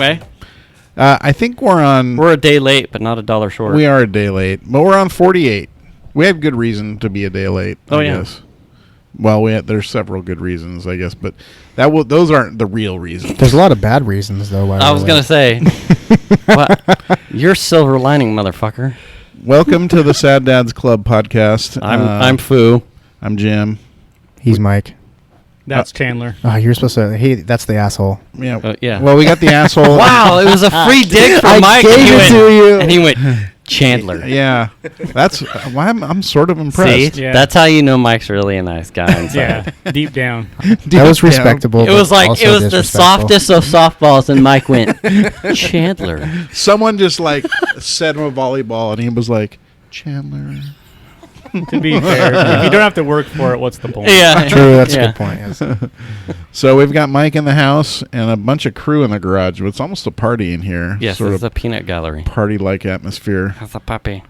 Anyway. I think we're a day late, but not a dollar short. We are a day late, but we're on 48. We have good reason to be a day late, I guess. Well, there's several good reasons, I guess, but those aren't the real reasons. There's a lot of bad reasons, though. Why I was going to say, you're silver lining, motherfucker. Welcome to the Sad Dads Club podcast. I'm Foo. I'm Jim. He's Mike. That's Chandler. Oh, you're supposed to. That's the asshole. Yeah. Yeah. Well, we got the asshole. Wow, it was a free dig from Mike. I gave it to you. And he went, Chandler. Yeah. That's why I'm sort of impressed. See? Yeah. That's how you know Mike's really a nice guy inside. Yeah, deep down. That was respectable. It was like, it was the softest of softballs, and Mike went, Chandler. Someone just said him a volleyball, and he was like, Chandler. To be fair, if you don't have to work for it, what's the point? Yeah. True, that's a good point. Yes. So we've got Mike in the house and a bunch of crew in the garage. It's almost a party in here. Yes, it's a peanut gallery. Party-like atmosphere. That's a puppy.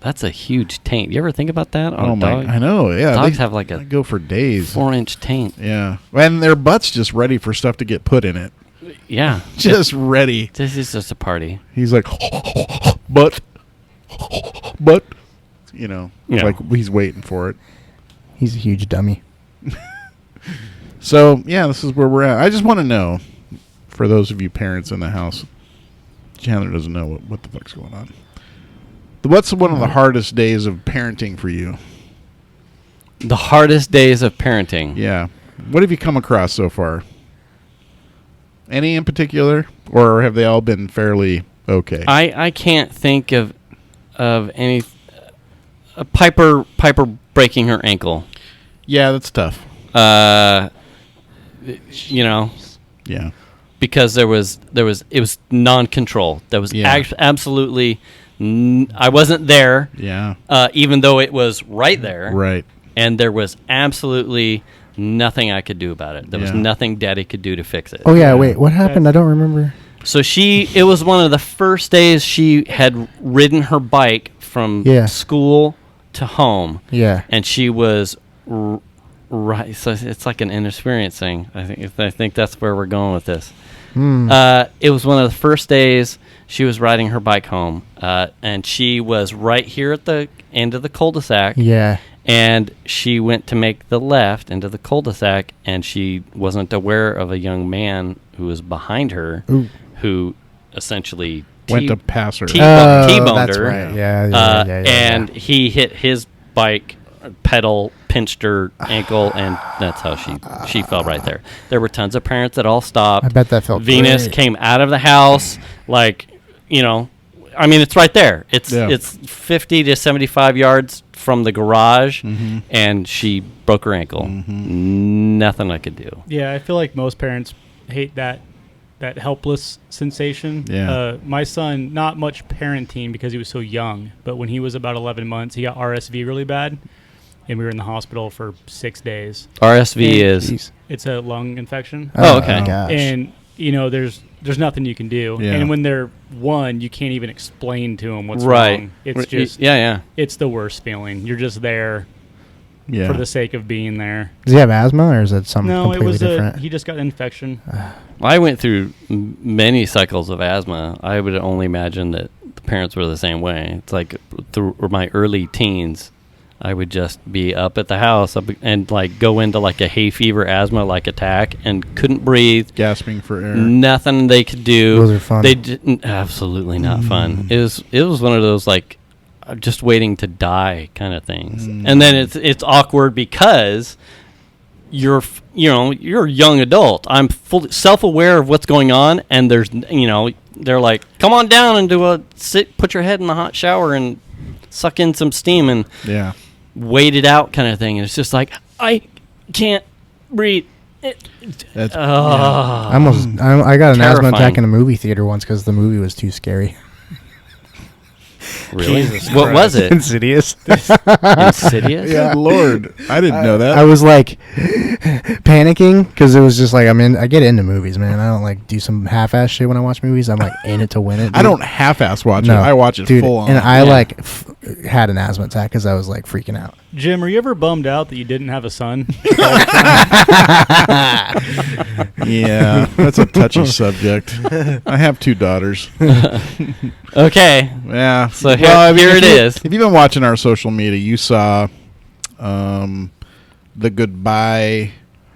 That's a huge taint. You ever think about that on a dog? I know, yeah. Dogs have they go for days. 4-inch taint. Yeah. And their butt's just ready for stuff to get put in it. Yeah. Just ready. This is just a party. He's like, but... like he's waiting for it. He's a huge dummy. So, yeah, this is where we're at. I just want to know, for those of you parents in the house, Chandler doesn't know what the fuck's going on. What's one of the hardest days of parenting for you? The hardest days of parenting? Yeah. What have you come across so far? Any in particular? Or have they all been fairly okay? I can't think of any... Piper breaking her ankle. Yeah, that's tough. Yeah. Because it was non-control. There was absolutely I wasn't there. Yeah. Even though it was right there. Right. And there was absolutely nothing I could do about it. There was nothing Daddy could do to fix it. Oh yeah, wait, what happened? I don't remember. So it was one of the first days she had ridden her bike from school to home. Yeah. And she was right. So it's like an inexperience thing. I think that's where we're going with this. It was one of the first days she was riding her bike home. And she was right here at the end of the cul-de-sac. Yeah. And she went to make the left into the cul-de-sac, and she wasn't aware of a young man who was behind her, who essentially went to pass her. T-boned her. Right. Yeah. And he hit his bike pedal, pinched her ankle, and that's how she fell right there. There were tons of parents that all stopped. I bet that felt Venus great. Came out of the house, it's right there. It's 50 to 75 yards from the garage, and she broke her ankle. Nothing I could do. Yeah, I feel like most parents hate that helpless sensation. Yeah. My son, not much parenting because he was so young, but when he was about 11 months, he got RSV really bad, and we were in the hospital for 6 days. RSV it's a lung infection. Oh, okay. Gosh. And there's nothing you can do. Yeah. And when they're one, you can't even explain to them what's wrong. It's just it's the worst feeling. You're just there for the sake of being there. Does he have asthma, or is it something completely different? He just got an infection. I went through many cycles of asthma. I would only imagine that the parents were the same way. It's like through my early teens, I would just be up at the house and go into a hay fever asthma attack and couldn't breathe, gasping for air. Nothing they could do. Those are fun. They didn't. Absolutely not fun. It was one of those just waiting to die kind of things. And then it's awkward because you're a young adult. I'm fully self-aware of what's going on, and there's they're like, come on down and put your head in the hot shower and suck in some steam and wait it out kind of thing. And it's just like, I can't breathe. I got an asthma attack in a movie theater once because the movie was too scary. Really? What was it? Insidious. Insidious? Yeah, Lord. I didn't know that. I was panicking because it was just I get into movies, man. I don't do some half-ass shit when I watch movies. I'm in it to win it. Dude. I don't half-ass watch it. I watch it full on. And I had an asthma attack because I was like freaking out. Jim, are you ever bummed out that you didn't have a son? Yeah, that's a touchy subject. I have 2 daughters. Okay. Yeah. So here it is. If you've been watching our social media, you saw the goodbye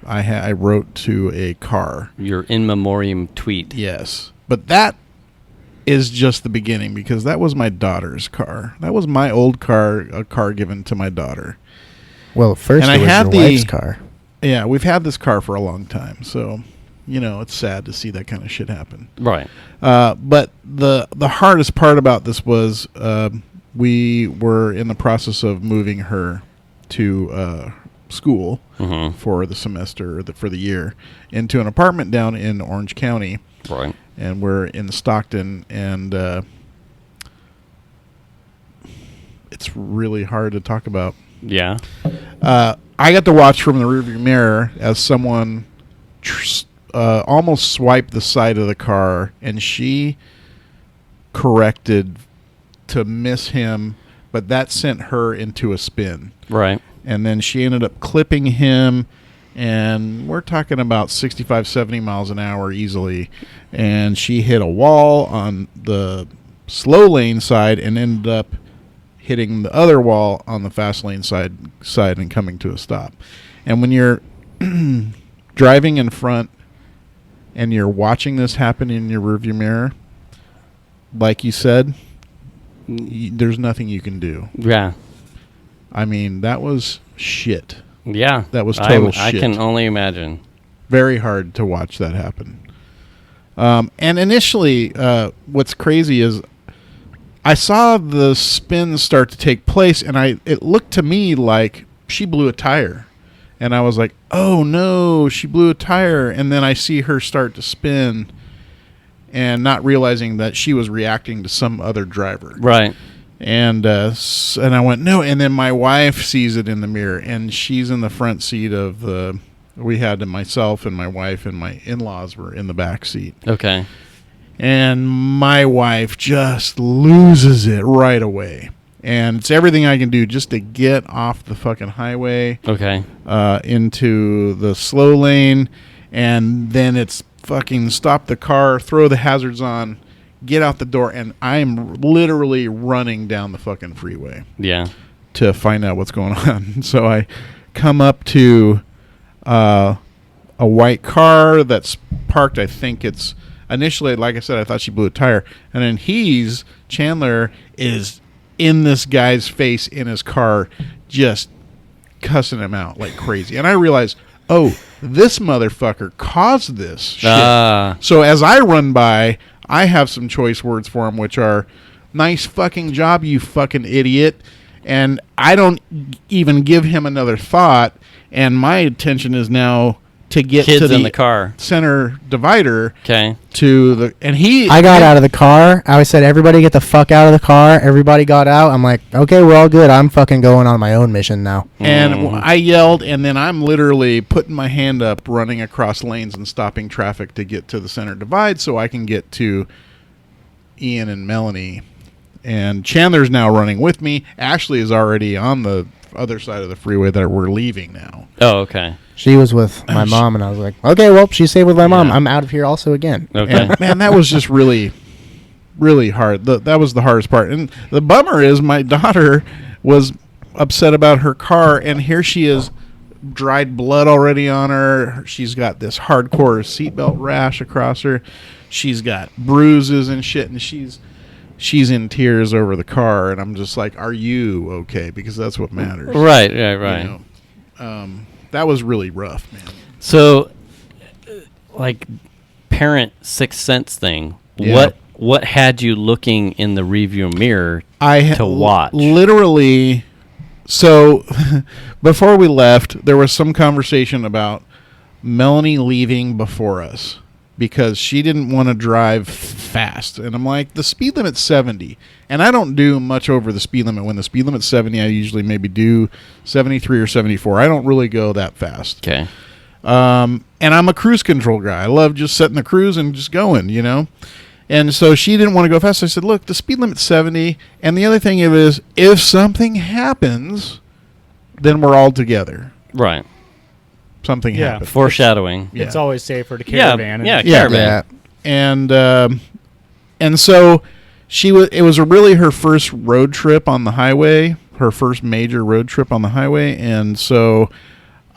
I wrote to a car. Your in memoriam tweet. Yes. But that is just the beginning, because that was my daughter's car. That was my old car, a car given to my daughter. Well, first it was your wife's car. Yeah, we've had this car for a long time, so it's sad to see that kind of shit happen. Right. But the hardest part about this was we were in the process of moving her to school for the semester, or for the year, into an apartment down in Orange County. Right. And we're in Stockton, and it's really hard to talk about. Yeah. I got to watch from the rearview mirror as someone almost swiped the side of the car, and she corrected to miss him, but that sent her into a spin. Right. And then she ended up clipping him, and we're talking about 65, 70 miles an hour easily. And she hit a wall on the slow lane side and ended up hitting the other wall on the fast lane side and coming to a stop. And when you're driving in front and you're watching this happen in your rearview mirror, like you said, there's nothing you can do. Yeah. I mean, that was shit. Yeah. That was total shit. I can only imagine. Very hard to watch that happen. And initially, what's crazy is I saw the spin start to take place, and it looked to me like she blew a tire. And I was like, oh, no, she blew a tire. And then I see her start to spin, and not realizing that she was reacting to some other driver. Right. And I went, no. And then my wife sees it in the mirror, and she's in the front seat of the... We had myself and my wife and my in-laws were in the back seat. Okay. And my wife just loses it right away. And it's everything I can do just to get off the fucking highway. Okay. Into the slow lane. And then it's fucking stop the car, throw the hazards on, get out the door. And I'm literally running down the fucking freeway. Yeah. To find out what's going on. So I come up to... a white car that's parked. I think it's initially, like I said, I thought she blew a tire, and then Chandler is in this guy's face in his car, just cussing him out like crazy. And I realized, oh, this motherfucker caused this shit. So as I run by, I have some choice words for him, which are, nice fucking job, you fucking idiot. And I don't even give him another thought. And my attention is now to get kids to the in the car center divider. Okay. I got out of the car. I said, everybody get the fuck out of the car. Everybody got out. I'm like, okay, we're all good. I'm fucking going on my own mission now. And I yelled, and then I'm literally putting my hand up, running across lanes and stopping traffic to get to the center divide so I can get to Ian and Melanie. And Chandler's now running with me. Ashley is already on the other side of the freeway that we're leaving now. Oh, okay. She was with my mom, and I was like, okay, well, she's safe with my mom. I'm out of here also again. Okay. And, man, that was just really, really hard. That was the hardest part. And the bummer is my daughter was upset about her car, and here she is, dried blood already on her. She's got this hardcore seatbelt rash across her. She's got bruises and shit, and she's in tears over the car, and I'm just like, are you okay? Because that's what matters. Right. You know? That was really rough, man. So, like, parent sixth sense thing, yeah. What had you looking in the rearview mirror to watch? Literally, so before we left, there was some conversation about Melanie leaving before us, because she didn't want to drive fast. And I'm like, the speed limit's 70. And I don't do much over the speed limit. When the speed limit's 70, I usually maybe do 73 or 74. I don't really go that fast. Okay. And I'm a cruise control guy. I love just setting the cruise and just going, you know. And so she didn't want to go fast. I said, look, the speed limit's 70. And the other thing is, if something happens, then we're all together. Right. Something happens. Foreshadowing. It's always safer to caravan. Caravan. And so it was really her first road trip on the highway, her first major road trip on the highway. And so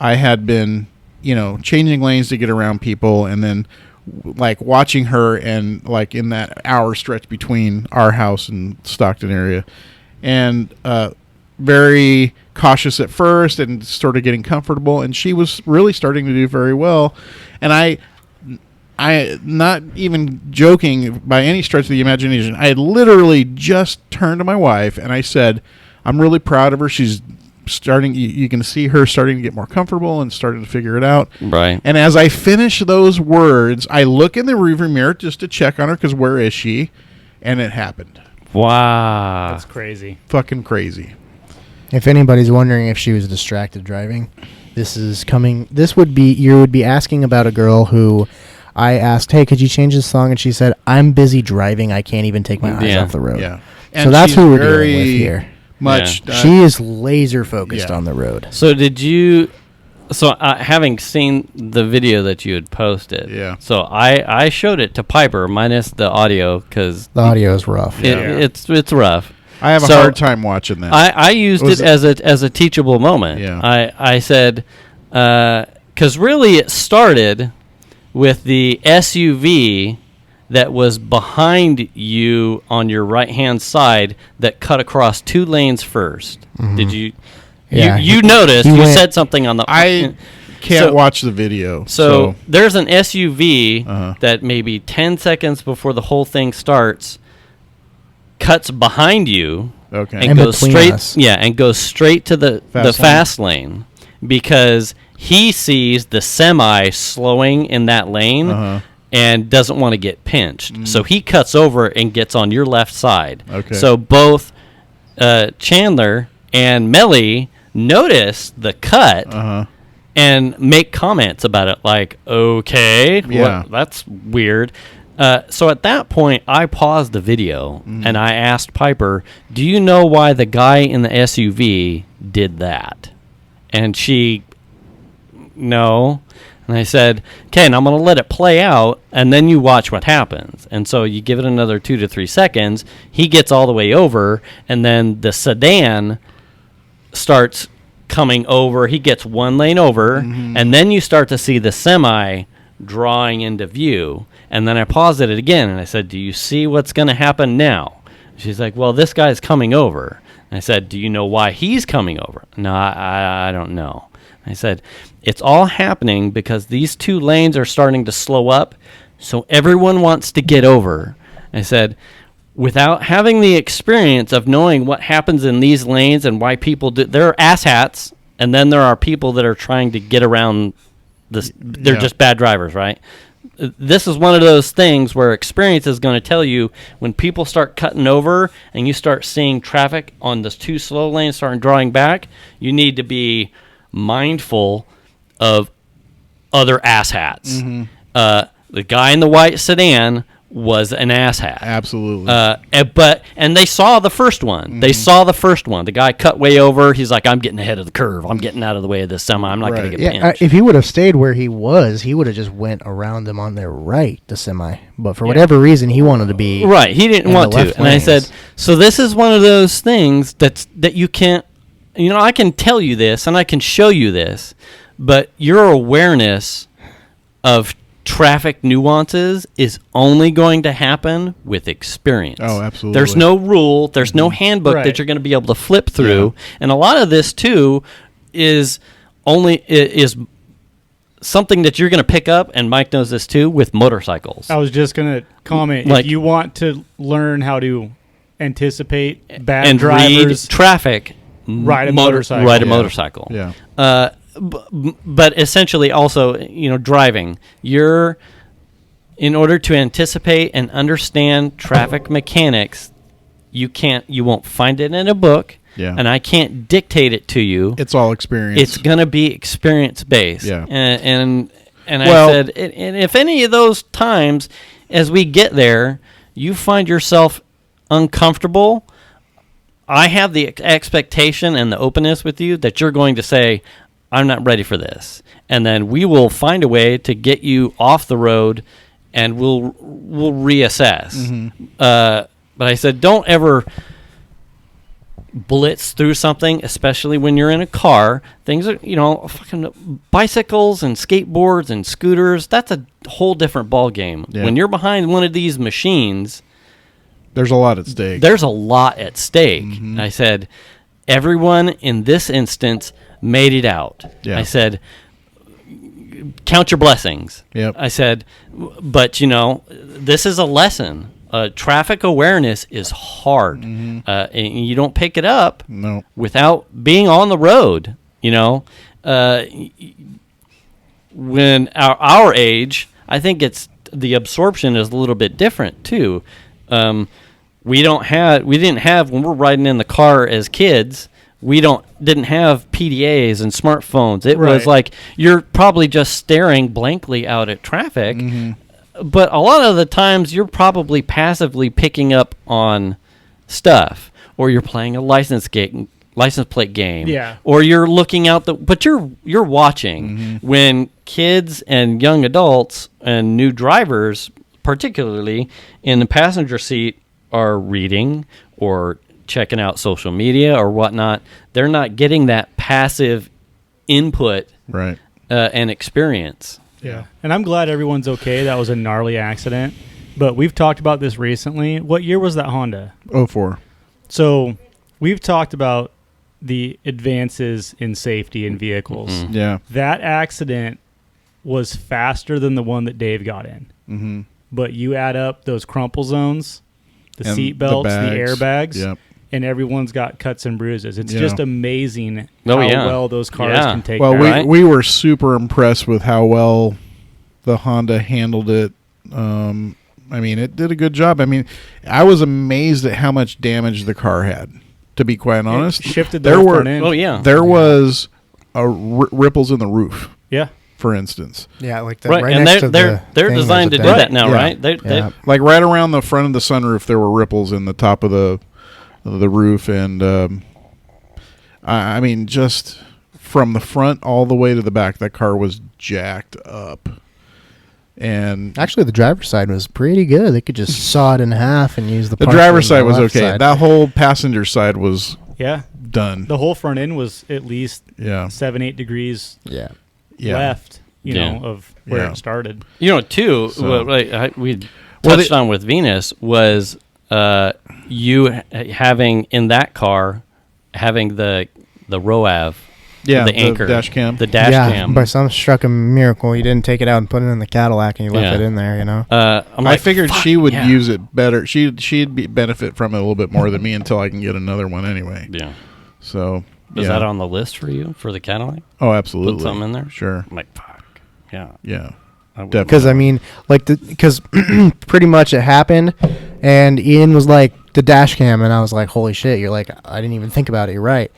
I had been, changing lanes to get around people, and then like watching her and like in that hour stretch between our house and Stockton area, and very cautious at first and sort of getting comfortable, and she was really starting to do very well. And I not even joking by any stretch of the imagination, I had literally just turned to my wife and I said, I'm really proud of her. She's starting, you can see her starting to get more comfortable and starting to figure it out. Right. And as I finish those words, I look in the rearview mirror just to check on her, because where is she? And it happened. Wow. That's crazy. Fucking crazy. If anybody's wondering if she was distracted driving, you would be asking about a girl who I asked, hey, could you change this song? And she said, I'm busy driving. I can't even take my eyes off the road. Yeah. So that's who we're dealing with here. She is laser focused on the road. So having seen the video that you had posted, so I showed it to Piper minus the audio, because the audio is rough. It's rough. I have a hard time watching that. I used it as a teachable moment. Yeah. I said, because really it started with the SUV that was behind you on your right-hand side that cut across 2 lanes first. Mm-hmm. Did you? Yeah. You noticed. You said something on the... I can't watch the video. So there's an SUV that maybe 10 seconds before the whole thing starts cuts behind you and goes straight and goes straight to the fast lane, because he sees the semi slowing in that lane and doesn't want to get pinched. So he cuts over and gets on your left side. So both Chandler and Melly notice the cut and make comments about it, like, that's weird. So at that point, I paused the video and I asked Piper, do you know why the guy in the SUV did that? And she, no. And I said, okay, and I'm going to let it play out, and then you watch what happens. And so you give it another 2 to 3 seconds. He gets all the way over, and then the sedan starts coming over. He gets 1 lane over, and then you start to see the semi drawing into view. And then I paused it again, and I said, do you see what's going to happen now? She's like, well, this guy's coming over. And I said, do you know why he's coming over? No, I don't know. I said, it's all happening because these 2 lanes are starting to slow up, so everyone wants to get over. I said, without having the experience of knowing what happens in these lanes and why people do, there are asshats, and then there are people that are trying to get around this. They're just bad drivers, right? This is one of those things where experience is going to tell you when people start cutting over and you start seeing traffic on the 2 slow lanes starting drawing back, you need to be mindful of other asshats. The guy in the white sedan was an asshat. Absolutely. And they saw the first one. They saw the first one. The guy cut way over. He's like, I'm getting ahead of the curve. I'm getting out of the way of this semi. I'm not going to get pinched. If he would have stayed where he was, he would have just went around them on their right, the semi. But for whatever reason, he wanted to be right. He didn't want to. And I said, so this is one of those things that you can't, I can tell you this and I can show you this, but your awareness of traffic nuances is only going to happen with experience. Oh, absolutely. There's no rule, there's no handbook that you're going to be able to flip through. And a lot of this too is something that you're going to pick up, and Mike knows this too, with motorcycles. I was just going to comment, if you want to learn how to anticipate bad and drivers, read traffic, ride a motorcycle. Ride a motorcycle. Yeah. But essentially also, driving, in order to anticipate and understand traffic mechanics, you won't find it in a book. Yeah. And I can't dictate it to you. It's all experience. It's going to be experience based. Yeah. And I said, and if any of those times as we get there, you find yourself uncomfortable, I have the expectation and the openness with you that you're going to say, I'm not ready for this. And then we will find a way to get you off the road, and we'll reassess. Mm-hmm. But I said, don't ever blitz through something, especially when you're in a car. Things are, fucking bicycles and skateboards and scooters, that's a whole different ball game. Yeah. When you're behind one of these machines, there's a lot at stake. Mm-hmm. I said, everyone in this instance made it out. Yeah. I said, count your blessings. Yep. I said, but this is a lesson. Traffic awareness is hard, mm-hmm. And you don't pick it up without being on the road. When our age, I think the absorption is a little bit different too. We didn't have when we're riding in the car as kids. We didn't have PDAs and smartphones. It was like you're probably just staring blankly out at traffic. Mm-hmm. But a lot of the times you're probably passively picking up on stuff, or you're playing a license plate game, or you're looking out but you're watching. Mm-hmm. When kids and young adults and new drivers, particularly in the passenger seat, are reading or checking out social media or whatnot, they're not getting that passive input and experience. Yeah, and I'm glad everyone's okay. That was a gnarly accident, but we've talked about this recently. What year was that Honda? 2004. So we've talked about the advances in safety in vehicles. Mm-hmm. Yeah. That accident was faster than the one that Dave got in. Mm-hmm. But you add up those crumple zones, the seat belts, the airbags, and everyone's got cuts and bruises. It's just amazing how well those cars can take that. Well, we were super impressed with how well the Honda handled it. It did a good job. I was amazed at how much damage the car had, to be quite honest. It shifted the front end. There was ripples in the roof. Yeah. For instance. Yeah, like that. Right, and they're designed to do that now, right? Like right around the front of the sunroof, there were ripples in the top of the roof, and just from the front all the way to the back, that car was jacked up. And actually, the driver's side was pretty good. They could just saw it in half and use the driver's side was okay. Side. That whole passenger side was done. The whole front end was at least 7-8 degrees left, of where it started. Too, we touched on with Venus was you having in that car having the ROAV, the anchor, dash cam, cam. By some struck a miracle, you didn't take it out and put it in the Cadillac, and you left it in there. I figured she would use it better. She'd benefit from it a little bit more than me until I can get another one anyway. Yeah. So. Is that on the list for you for the Cadillac? Oh, absolutely. Put something in there? Sure. I'm like, fuck. Yeah. Yeah. Because because pretty much it happened, and Ian was like the dash cam, and I was like, holy shit! You're like, I didn't even think about it. You're right.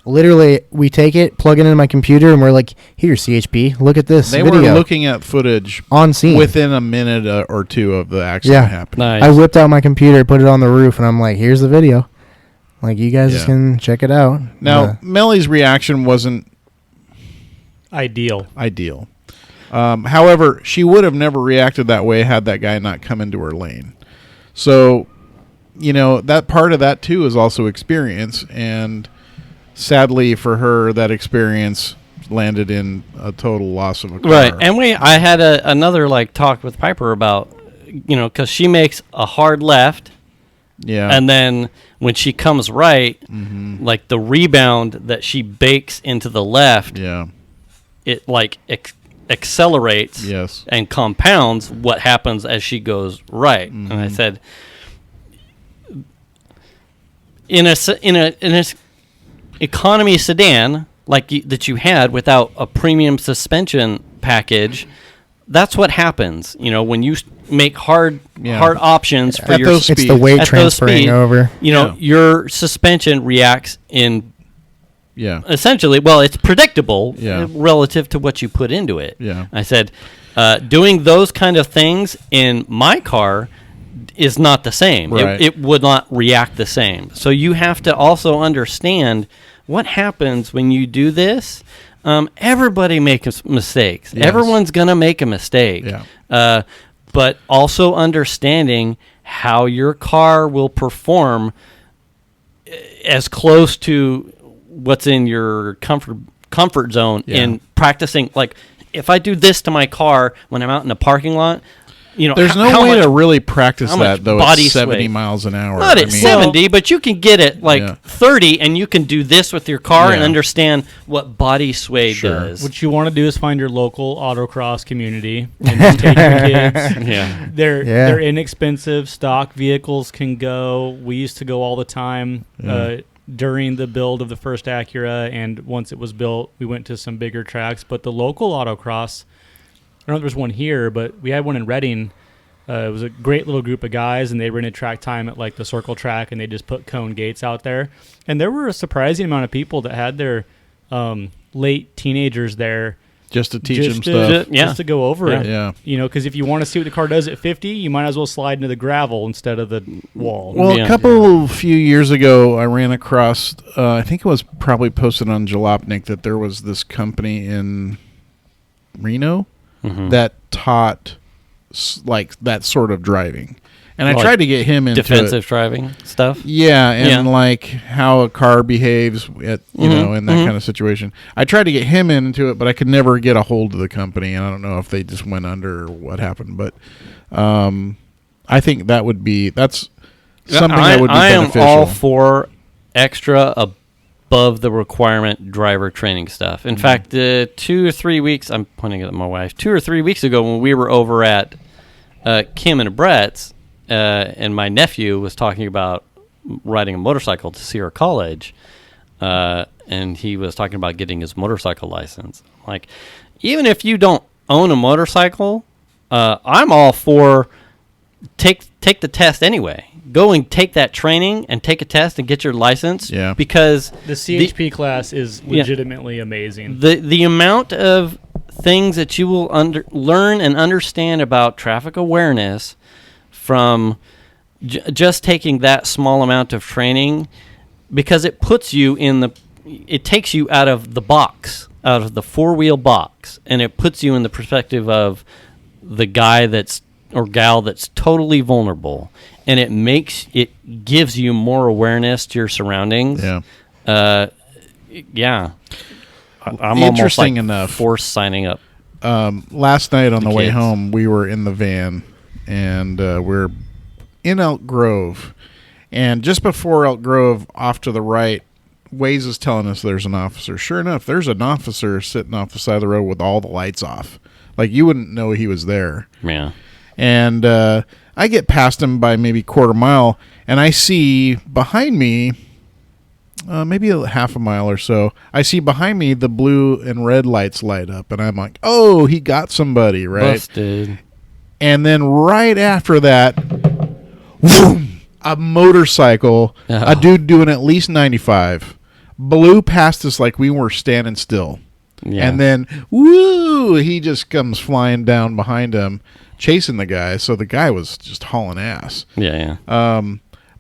Literally, we take it, plug it into my computer, and we're like, here, CHP, look at this video. They were looking at footage on scene within a minute or two of the accident happening. Nice. I whipped out my computer, put it on the roof, and I'm like, here's the video. Like, you guys can check it out. Now, Mellie's reaction wasn't ideal. However, she would have never reacted that way had that guy not come into her lane. So, that part of that, too, is also experience. And sadly for her, that experience landed in a total loss of a car. Right. And I had another, talk with Piper about, because she makes a hard left. Yeah. And then when she comes right, the rebound that she bakes into the left, it accelerates and compounds what happens as she goes right. Mm-hmm. And I said, in a economy sedan that you had without a premium suspension package, that's what happens. When you make hard options for your speed. It's the weight transferring over. Your suspension reacts in essentially, it's predictable relative to what you put into it. Yeah. I said, doing those kind of things in my car is not the same. Right. It would not react the same. So you have to also understand what happens when you do this. Everybody makes mistakes. Yes. Everyone's going to make a mistake. Yeah. But also understanding how your car will perform as close to what's in your comfort zone in practicing. Like, if I do this to my car when I'm out in the parking lot, there's no way to really practice that, though, at 70 miles an hour. Not at 70, but you can get it 30, and you can do this with your car and understand what body sway does. What you want to do is find your local autocross community and take your kids. They're inexpensive. Stock vehicles can go. We used to go all the time during the build of the first Acura, and once it was built, we went to some bigger tracks. But the local autocross, I don't know if there's one here, but we had one in Reading. It was a great little group of guys, and they rented track time at like the circle track, and they just put cone gates out there. And there were a surprising amount of people that had their late teenagers there just to teach them stuff. Just to go over it. Yeah. Because if you want to see what the car does at 50, you might as well slide into the gravel instead of the wall. Well, a few years ago, I ran across, I think it was probably posted on Jalopnik, that there was this company in Reno that taught like that sort of driving, and I tried to get him into defensive driving stuff. Yeah, and like how a car behaves at in that kind of situation. I tried to get him into it, but I could never get a hold of the company, and I don't know if they just went under or what happened. But I think that's something that would be beneficial. I am all for extra above the requirement driver training stuff. In fact, 2 or 3 weeks, I'm pointing at my wife, 2 or 3 weeks ago when we were over at Kim and Brett's, and my nephew was talking about riding a motorcycle to Sierra College, and he was talking about getting his motorcycle license. Like, even if you don't own a motorcycle, I'm all for take the test anyway. Go and take that training and take a test and get your license. Yeah. Because the CHP class is legitimately amazing. The amount of things that you will learn and understand about traffic awareness from just taking that small amount of training, because it puts you it takes you out of the box, out of the four-wheel box, and it puts you in the perspective of the guy or gal that's totally vulnerable, and it gives you more awareness to your surroundings. Yeah. I'm interesting almost enough forced signing up. Last night on the way home, we were in the van, and we're in Elk Grove, and just before Elk Grove, off to the right, Waze is telling us there's an officer. Sure enough, there's an officer sitting off the side of the road with all the lights off. Like, you wouldn't know he was there. Yeah. And I get past him by maybe quarter mile, and I see behind me, maybe a half a mile or so, I see behind me the blue and red lights light up, and I'm like, oh, he got somebody, right? Busted. And then right after that, boom, a motorcycle, a dude doing at least 95, blew past us like we were standing still. Yeah. And then, woo, he just comes flying down behind him, chasing the guy. So the guy was just hauling ass. Yeah.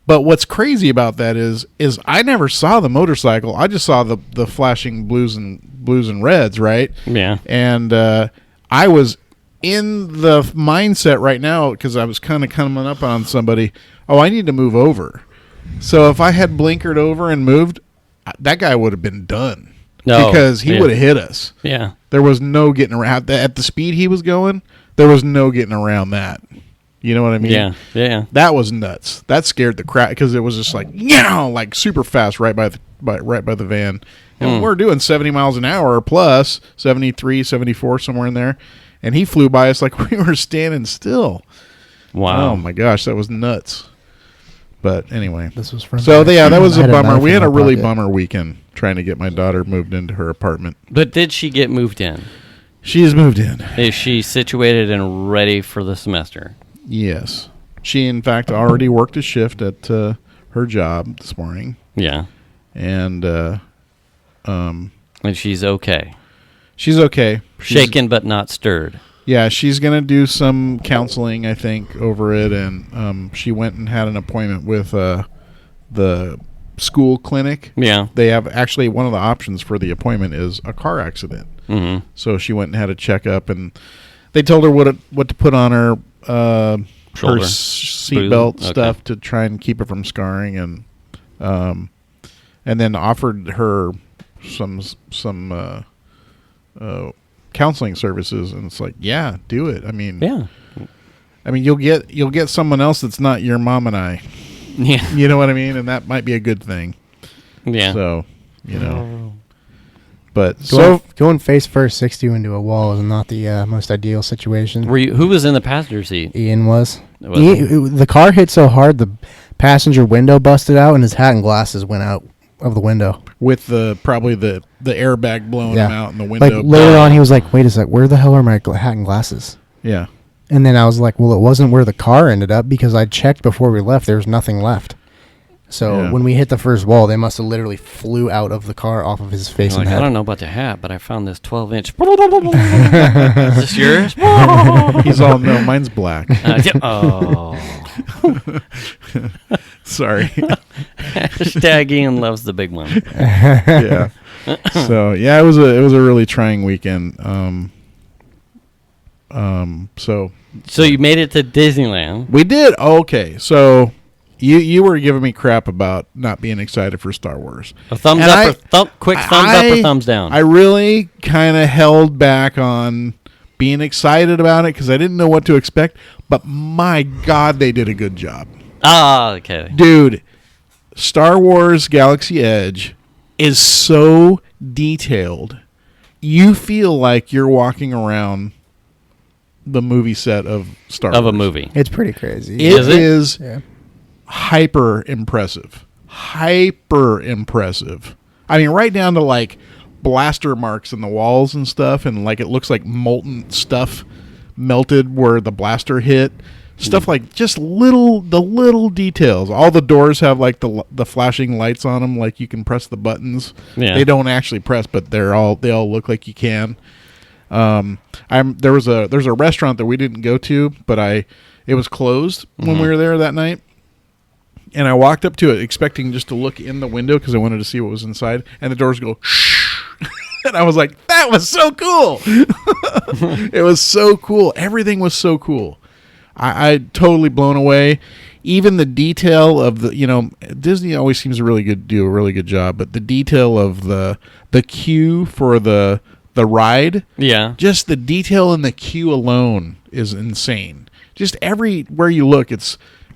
But what's crazy about that is I never saw the motorcycle. I just saw the flashing blues and reds, right? Yeah. And I was in the mindset right now, because I was kind of coming up on somebody. Oh, I need to move over. So if I had blinkered over and moved, that guy would have been done. No, because he would have hit us. Yeah. There was no getting around. At the speed he was going, there was no getting around that. You know what I mean? Yeah. That was nuts. That scared the crap, because it was just like, like super fast right by the van. And we're doing 70 miles an hour plus, 73, 74, somewhere in there. And he flew by us like we were standing still. Wow. Oh, my gosh. That was nuts. But anyway. This was from that was a bummer. We had a really bummer weekend trying to get my daughter moved into her apartment. But did she get moved in? She is moved in. Is she situated and ready for the semester? Yes. She, in fact, already worked a shift at her job this morning. Yeah. And she's okay. She's okay. Shaken but not stirred. Yeah, she's going to do some counseling, I think, over it. And she went and had an appointment with the school clinic. Yeah. They have actually one of the options for the appointment is a car accident. Mm-hmm. So she went and had a checkup, and they told her what to put on her seatbelt stuff to try and keep it from scarring, and then offered her some counseling services, and it's like, yeah, do it. I mean, you'll get someone else that's not your mom and I. Yeah, you know what I mean, and that might be a good thing. Yeah. So but going face first 60 into a wall is not the most ideal situation. Who was in the passenger seat? Ian was. The car hit so hard the passenger window busted out, and his hat and glasses went out of the window. With probably the airbag blowing him out in the window. Like later on, he was like, "Wait a sec, where the hell are my hat and glasses?" Yeah. And then I was like, "Well, it wasn't where the car ended up because I checked before we left. There was nothing left." So when we hit the first wall, they must have literally flew out of the car off of his face and head. I don't know about the hat, but I found this 12-inch. Is this yours? He's all, no, mine's black. Oh. Sorry. Hashtag Ian loves the big one. Yeah. So yeah, it was a really trying weekend. So you made it to Disneyland. We did. Okay. So you were giving me crap about not being excited for Star Wars. A thumbs up or quick thumbs up or thumbs down? I really kind of held back on being excited about it because I didn't know what to expect. But my God, they did a good job. Ah, okay. Dude, Star Wars Galaxy Edge is so detailed. You feel like you're walking around the movie set of Star Wars. Of a movie. It's pretty crazy. It is hyper impressive. Hyper impressive. I mean, right down to like blaster marks in the walls and stuff, and like it looks like molten stuff melted where the blaster hit. Stuff like just the little details. All the doors have like the flashing lights on them, like you can press the buttons. Yeah. They don't actually press, but they all look like you can. There's a restaurant that we didn't go to, but it was closed when we were there that night. And I walked up to it expecting just to look in the window because I wanted to see what was inside, and the doors go shh. And I was like, that was so cool. It was so cool. Everything was so cool. I totally blown away. Even the detail of Disney always seems to do a really good job, but the detail of the queue for the ride, just the detail in the queue alone is insane. Just everywhere you look,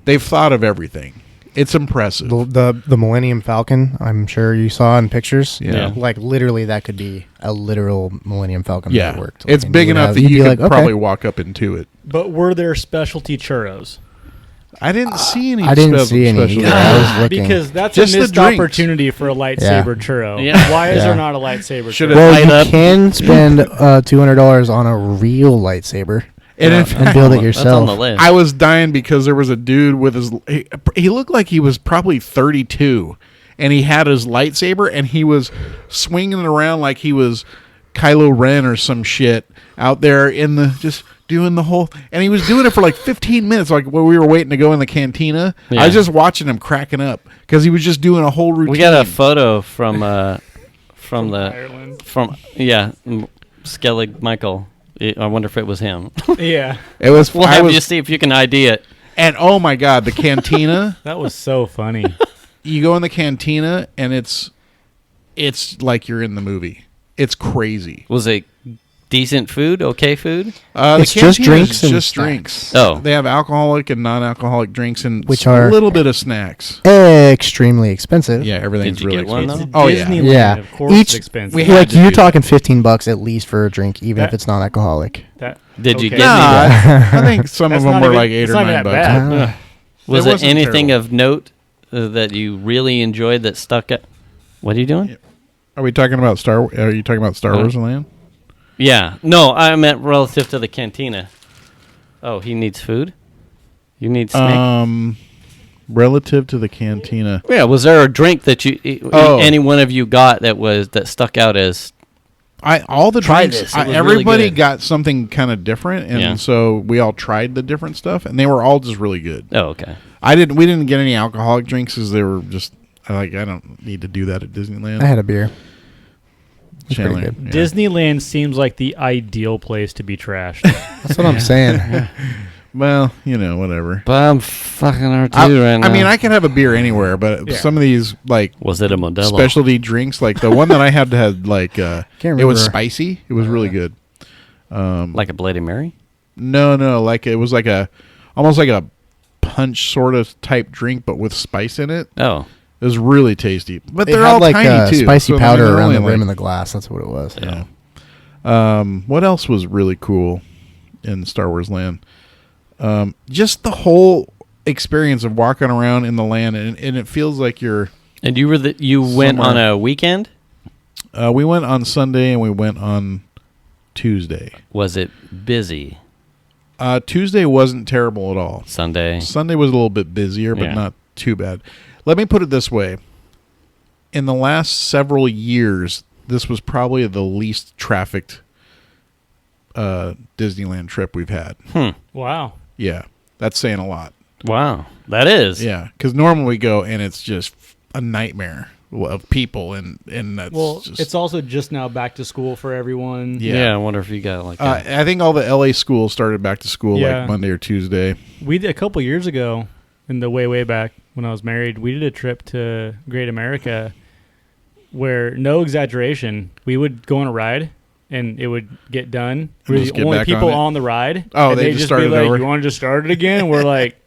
they've thought of everything. It's impressive. The Millennium Falcon, I'm sure you saw in pictures. Yeah. Like literally that could be a literal Millennium Falcon that worked. It's big enough that you could probably walk up into it. But were there specialty churros? I didn't see any. I didn't see any either. I was looking. Because that's just a missed opportunity for a lightsaber churro. Yeah. Why is there not a lightsaber churro? Well, you can spend $200 on a real lightsaber. And build it yourself. That's on the list. I was dying because there was a dude with he looked like he was probably 32, and he had his lightsaber, and he was swinging it around like he was Kylo Ren or some shit out there just doing the whole, and he was doing it for like 15 minutes, like when we were waiting to go in the cantina. I was just watching him cracking up because he was just doing a whole routine. We got a photo from Ireland. Skellig Michael. I wonder if it was him. Yeah. It was. We'll have you see if you can ID it. And oh my God, the cantina. That was so funny. You go in the cantina and it's like you're in the movie. It's crazy. Was it decent food? Okay food? It's just drinks and drinks. Oh. They have alcoholic and non-alcoholic drinks and which are a little bit of snacks. Extremely expensive. Yeah, everything's Did you really get one, expensive. though? Oh Disneyland, yeah. Of course it's expensive. Like you're talking $15 at least for a drink, even if it's non-alcoholic. Did you get I think some of them were like $8 or $9. Bad. Was it anything terrible. of note that you really enjoyed that stuck out? What are you doing? Are we talking about Are you talking about Star Wars Land? Yeah. No, I meant relative to the cantina. Oh, he needs food? You need snack? Relative to the cantina. Yeah, was there a drink that any one of you got that stuck out as All the Try drinks. this. It was Everybody really good. got something kind of different, and so we all tried the different stuff, and they were all just really good. Oh, okay. We didn't get any alcoholic drinks because they were just I don't need to do that at Disneyland. I had a beer. It's Chandler, pretty good. yeah. Disneyland seems like the ideal place to be trashed. That's what I'm saying. Well, whatever. But I'm fucking R2 right now. I mean, I can have a beer anywhere, but some of these was it a Modelo? specialty drinks, like the one that I had like it was spicy. It was really good. Like a Bloody Mary? No, like it was like almost like a punch sort of type drink, but with spice in it. Oh. It was really tasty. But They they're had all like tiny too. spicy so, powder they're around only the rim of the glass. That's what it was. Yeah. What else was really cool in Star Wars Land? Just the whole experience of walking around in the land, and it feels like you're. And you went on a weekend? We went on Sunday and we went on Tuesday. Was it busy? Tuesday wasn't terrible at all. Sunday was a little bit busier, but not too bad. Let me put it this way. In the last several years, this was probably the least trafficked Disneyland trip we've had. Wow. Yeah, that's saying a lot. Wow, that is. Yeah, because normally we go and it's just a nightmare of people, and that's just, it's also just now back to school for everyone. Yeah, I wonder if you got like I think all the LA schools started back to school like Monday or Tuesday. We did a couple years ago, in the way back when I was married, we did a trip to Great America where, no exaggeration, we would go on a ride and it would get done. We were the only people on the ride. Oh, and they just started be like, over? "You want to just start it again?" And we're like,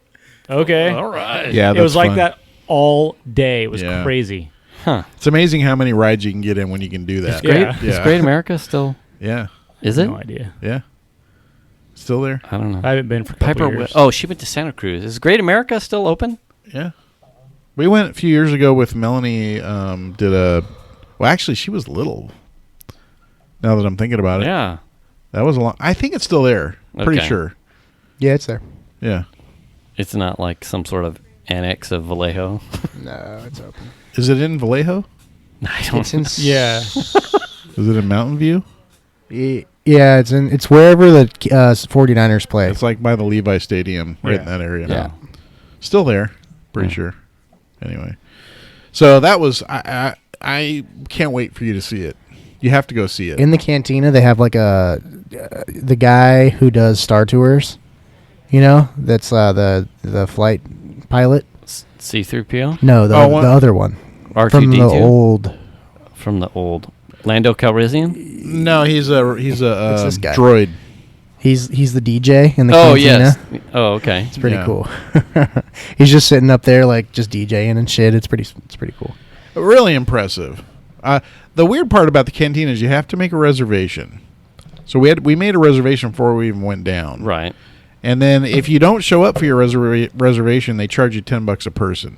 "Okay." All right. Yeah, it was like fun. that all day. It was crazy. Huh. It's amazing how many rides you can get in when you can do that. Is Great America still? Yeah. Is it? No idea. Yeah. Still there? I don't know. I haven't been for a couple years. She went to Santa Cruz. Is Great America still open? Yeah. We went a few years ago with Melanie. Actually, she was little. Now that I'm thinking about it. Yeah. That was a long. I think it's still there. Pretty Okay. sure. Yeah, it's there. Yeah. It's not like some sort of annex of Vallejo. No, it's open. Is it in Vallejo? I don't It's in Yeah. Is it in Mountain View? Yeah, it's wherever the 49ers play. It's like by the Levi Stadium, right in that area. Yeah. Still there. Pretty sure. Anyway. So that was I can't wait for you to see it. You have to go see it. In the cantina, they have like the guy who does Star Tours. That's the flight pilot. C-3PO? No, the other one. R2-D2? From the old Lando Calrissian? No, he's a this guy? droid. He's the DJ in the Oh, cantina. yes. Oh, okay. It's pretty cool. He's just sitting up there like just DJing and shit. It's pretty cool. Really impressive. The weird part about the cantina is you have to make a reservation. So we made a reservation before we even went down. Right. And then if you don't show up for your reservation, they charge you $10 a person.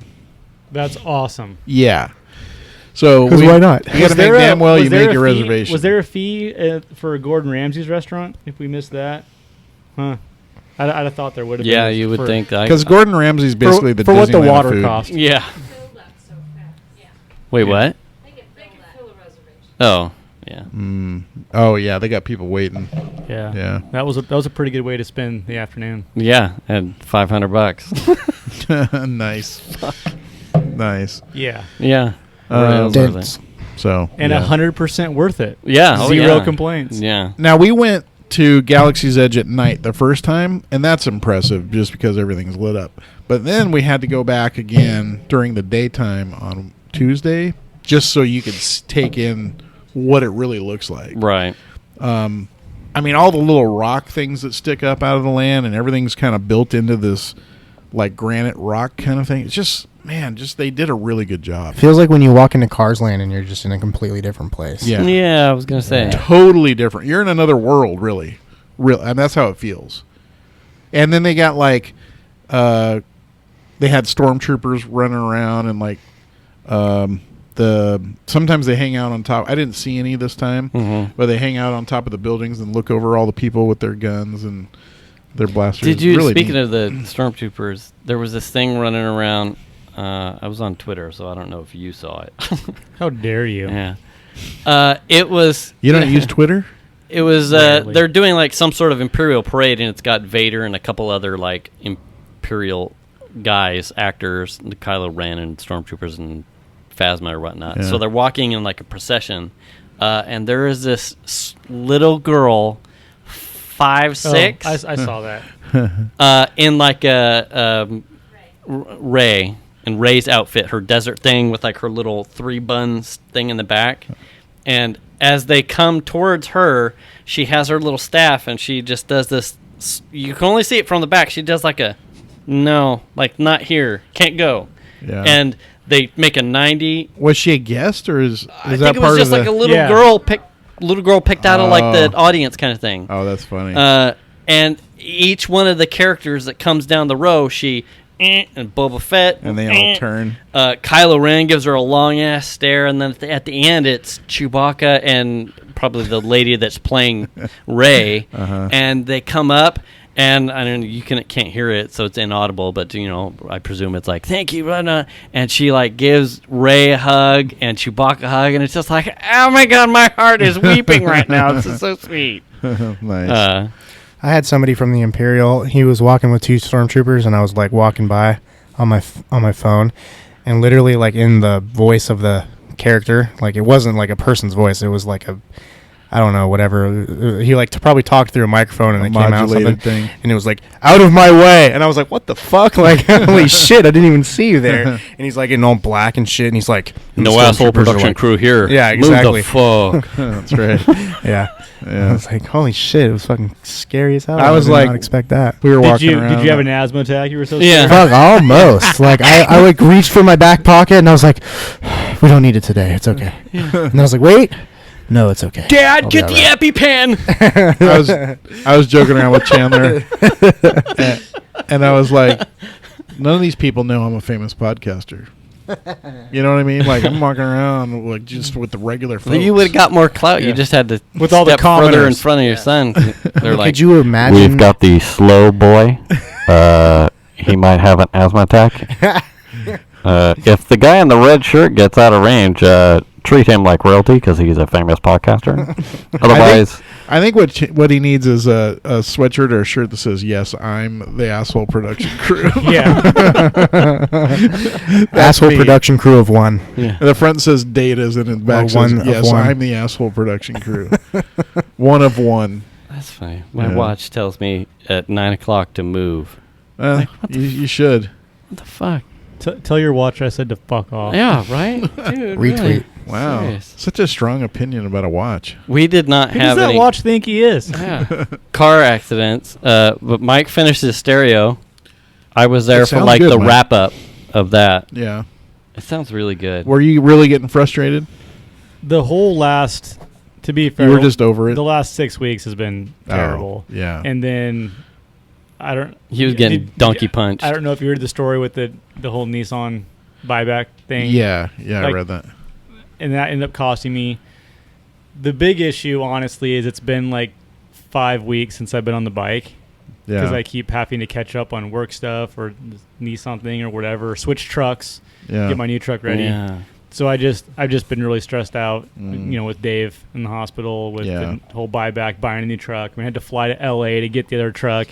That's awesome. Yeah. So why not? You got to make damn well you make your reservation. Was there a fee for Gordon Ramsay's restaurant if we missed that? Huh. I'd have thought there would have been. Yeah, you would think that. Because Gordon Ramsay's basically the for what the Disneyland water food. cost. Yeah. Wait, what? They can fill a reservation. Oh, yeah. Oh yeah, they got people waiting. Yeah. Yeah. That was a pretty good way to spend the afternoon. Yeah, and $500. Nice. Nice. Yeah. Yeah. Dense. So And 100% worth it. Yeah. Zero complaints. Yeah. Now we went to Galaxy's Edge at night the first time, and that's impressive just because everything's lit up. But then we had to go back again during the daytime on Tuesday just so you could take in what it really looks like. Right. I mean, all the little rock things that stick up out of the land and everything's kind of built into this like granite rock kind of thing. It's just, man, they did a really good job. Feels like when you walk into Cars Land and you're just in a completely different place. Yeah. Yeah, I was going to say. Totally different. You're in another world, really. And that's how it feels. And then they got like, they had stormtroopers running around and like, sometimes they hang out on top. I didn't see any this time, but they hang out on top of the buildings and look over all the people with their guns and their blasters. Did you, really speaking neat. of the stormtroopers, there was this thing running around. I was on Twitter, so I don't know if you saw it. How dare you? Yeah. It was. You don't use Twitter? It was. Rarely. They're doing like some sort of Imperial parade, and it's got Vader and a couple other like Imperial guys, actors, Kylo Ren and stormtroopers and Phasma or whatnot. Yeah. So they're walking in like a procession, and there is this little girl, 5, 6. I saw that. In like a Rey and Rey's outfit, her desert thing with like her little 3 buns thing in the back, and as they come towards her, she has her little staff and she just does this. You can only see it from the back. She does like a no, like not here, can't go, and they make a 90. Was she a guest or is I that think it part was just of like the? a little girl picked out of like the audience kind of thing. Oh, that's funny. And each one of the characters that comes down the row, she and Boba Fett, and they all turn. Kylo Ren gives her a long ass stare, and then at the end, it's Chewbacca and probably the lady that's playing Rey, and they come up. And I don't, you can't hear it, so it's inaudible. But I presume it's like thank you, and she like gives Rey a hug and Chewbacca a hug, and it's just like, oh my god, my heart is weeping right now. This is so sweet. Nice. I had somebody from the Imperial. He was walking with 2 stormtroopers, and I was like walking by on my phone, and literally like in the voice of the character, like it wasn't like a person's voice. It was like a, I don't know, whatever. He like probably talked through a microphone, and it came out something, thing. and it was like out of my way, and I was like, what the fuck? Like holy shit, I didn't even see you there. And he's like in all black and shit, and he's like, no asshole production crew here. Yeah, exactly. Move the fuck. That's right. Yeah. I was like, holy shit, it was fucking scary as hell. I was did like, not expect that. We were Did walking you around. did you have an asthma attack? You were so Yeah. scared? Fuck, almost. Like I like reached for my back pocket, and I was like, we don't need it today. It's okay. And then I was like, wait. No, it's okay. Dad, I'll get be the EpiPen. I was joking around with Chandler, and I was like, none of these people know I'm a famous podcaster. You know what I mean? Like I'm walking around like just with the regular folks. You would have got more clout. You just had to With all the step further in commoners. front of your son. They're like, could you imagine? We've got the slow boy. He might have an asthma attack. If the guy in the red shirt gets out of range, treat him like royalty because he's a famous podcaster. Otherwise, I think what he needs is a sweatshirt or a shirt that says, "Yes, I'm the asshole production crew." Yeah. asshole me. production crew of 1. yeah. And the front says Data's, and in the back Or says, one of "Yes, one." I'm the asshole production crew." One of one. That's funny. My Yeah. watch tells me at 9:00 to move. You should. What the fuck? Tell your watch I said to fuck off. Yeah, right, dude. Retweet. Really? Wow, Serious. such a strong opinion about a watch. We did not Who does have that any watch think he is? car accidents. But Mike finished his stereo. I was there It for sounds like good, the Mike. wrap up of that. Yeah. It sounds really good. Were you really getting frustrated? The whole last, to be fair, You were just over it. the last 6 weeks has been terrible. Oh, yeah. And then I don't. He was getting donkey punched. I don't know if you heard the story with the whole Nissan buyback thing. Yeah, I Like- read that. And that ended up costing me. The big issue, honestly, is it's been like 5 weeks since I've been on the bike Yeah. because I keep having to catch up on work stuff or Nissan thing or whatever. Switch trucks, yeah. get my new truck ready. Yeah. So I've just been really stressed out, Mm. with Dave in the hospital with Yeah. the whole buyback, buying a new truck. I had to fly to LA to get the other truck,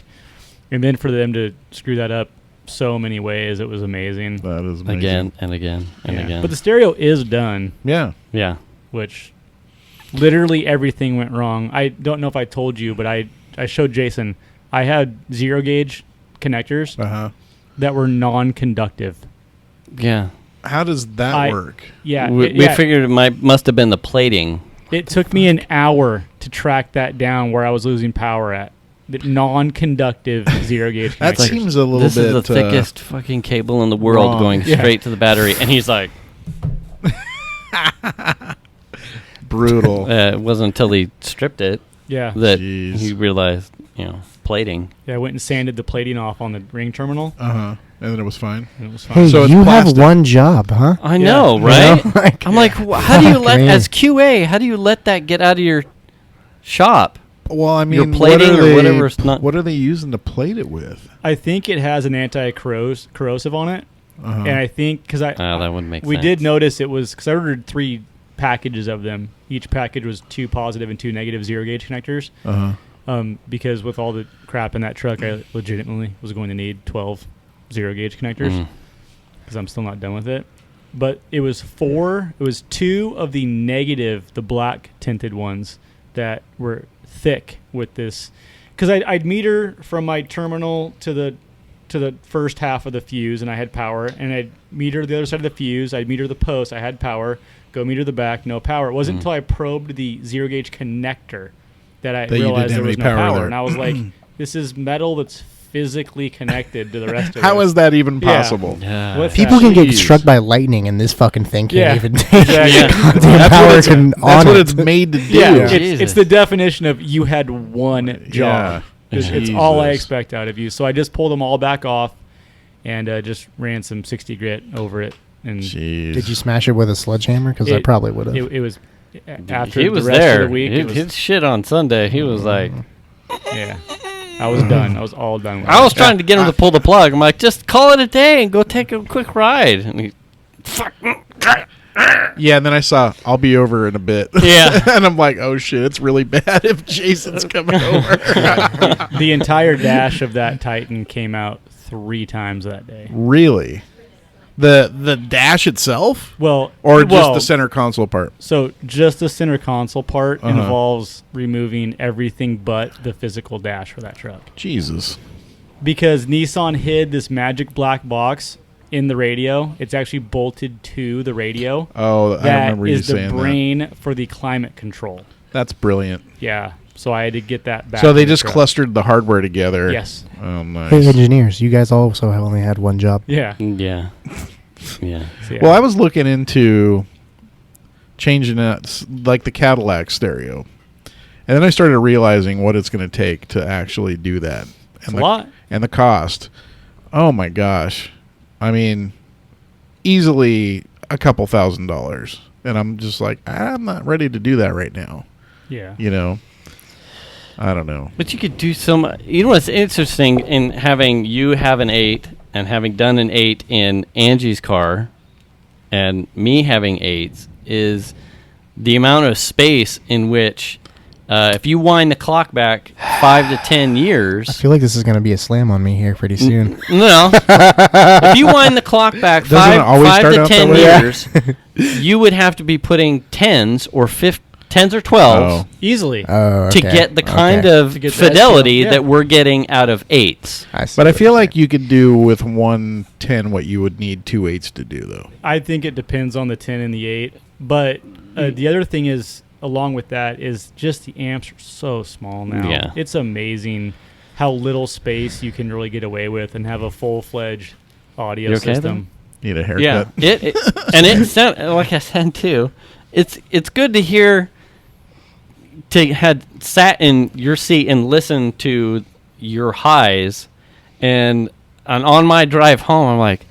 and then for them to screw that up so many ways, it was amazing. That is amazing. Again and again and Yeah. again. But the stereo is done, Yeah. yeah. which literally everything went wrong. I don't know if I told you, but I showed Jason. I had 0 gauge connectors that were non-conductive. Yeah. How does that work? Yeah, We figured it must have been the plating. It took me an hour to track that down where I was losing power at. The non-conductive 0 gauge That connectors. seems a little This bit is the thickest fucking cable in the world wrong. going Yeah. straight to the battery. And he's like, brutal. it wasn't until he stripped it Yeah. that Jeez. he realized, plating. Yeah, I went and sanded the plating off on the ring terminal, And then it was fine. and it was Hey, fine. So it's you have plastic. one job, huh? I know, You right? know? Like, I'm like, how do you fuck let, me. as QA, how do you let that get out of your shop? Well, I mean, Your plating or whatever's not- What are they using to plate it with? I think it has an anti-corrosive on it, and I think because That wouldn't make we sense. did notice it was because I ordered 3 packages of them. Each package was 2 positive and 2 negative zero gauge connectors. Because with all the crap in that truck, I legitimately was going to need 12 zero gauge connectors because I'm still not done with it. But it was 2 of the negative, the black tinted ones that were thick with this. Because I'd meter from my terminal to the first half of the fuse, and I had power. And I'd meter the other side of the fuse. I'd meter the post. I had power. Go meter the back, no power. It wasn't until I probed the zero gauge connector that I realized there was no power. And I was like, this is metal that's physically connected to the rest of it. How is that even possible? Yeah. People can get struck by lightning, and this fucking thing can't even take That's what it's made to do. Yeah, it's the definition of you had one job. It's all I expect out of you. So I just pulled them all back off and just ran some 60 grit over it. And did you smash it with a sledgehammer? Because I probably would have. It was after he was the rest there. of the week. His shit on Sunday. He was like, yeah. I was done. I was all done with it. I was trying to get him to pull the plug. I'm like, just call it a day and go take a quick ride. And he, fuck. Yeah, and then I saw, I'll be over in a bit. Yeah. And I'm like, oh shit, it's really bad if Jason's coming over. The entire dash of that Titan came out 3 times that day. Really? The dash itself? Or just the center console part? So just the center console part involves removing everything but the physical dash for that truck. Jesus. Because Nissan hid this magic black box in the radio. It's actually bolted to the radio. Oh, I remember you saying that. That is the brain for the climate control. That's brilliant. Yeah. So I had to get that back. So they just clustered the hardware together. Yes. Oh, nice. Hey, engineers, you guys also have only had one job. Yeah. Yeah. Yeah. So, Well, I was looking into changing it, like the Cadillac stereo. And then I started realizing what it's going to take to actually do that. It's a lot. And the cost. Oh, my gosh. I mean, easily a couple $1,000s. And I'm just like, I'm not ready to do that right now. Yeah. You know? I don't know. But you could do so much. You know what's interesting in having you have an 8 and having done an 8 in Angie's car and me having 8s is the amount of space in which if you wind the clock back 5 to 10 years. I feel like this is going to be a slam on me here pretty soon. No. If you wind the clock back 5 to 10 years, you would have to be putting 10s or 10s or 12s easily to get the kind of fidelity that we're getting out of 8s. But I feel like you could do with 1 10 what you would need 2 8s to do, though. I think it depends on the 10 and the 8. But the other thing is, along with that, is just the amps are so small now. Yeah. It's amazing how little space you can really get away with and have a full-fledged audio system. Need a haircut. Yeah, and it sound like I said too. It's good to hear. Had sat in your seat and listened to your highs, and on my drive home, I'm like,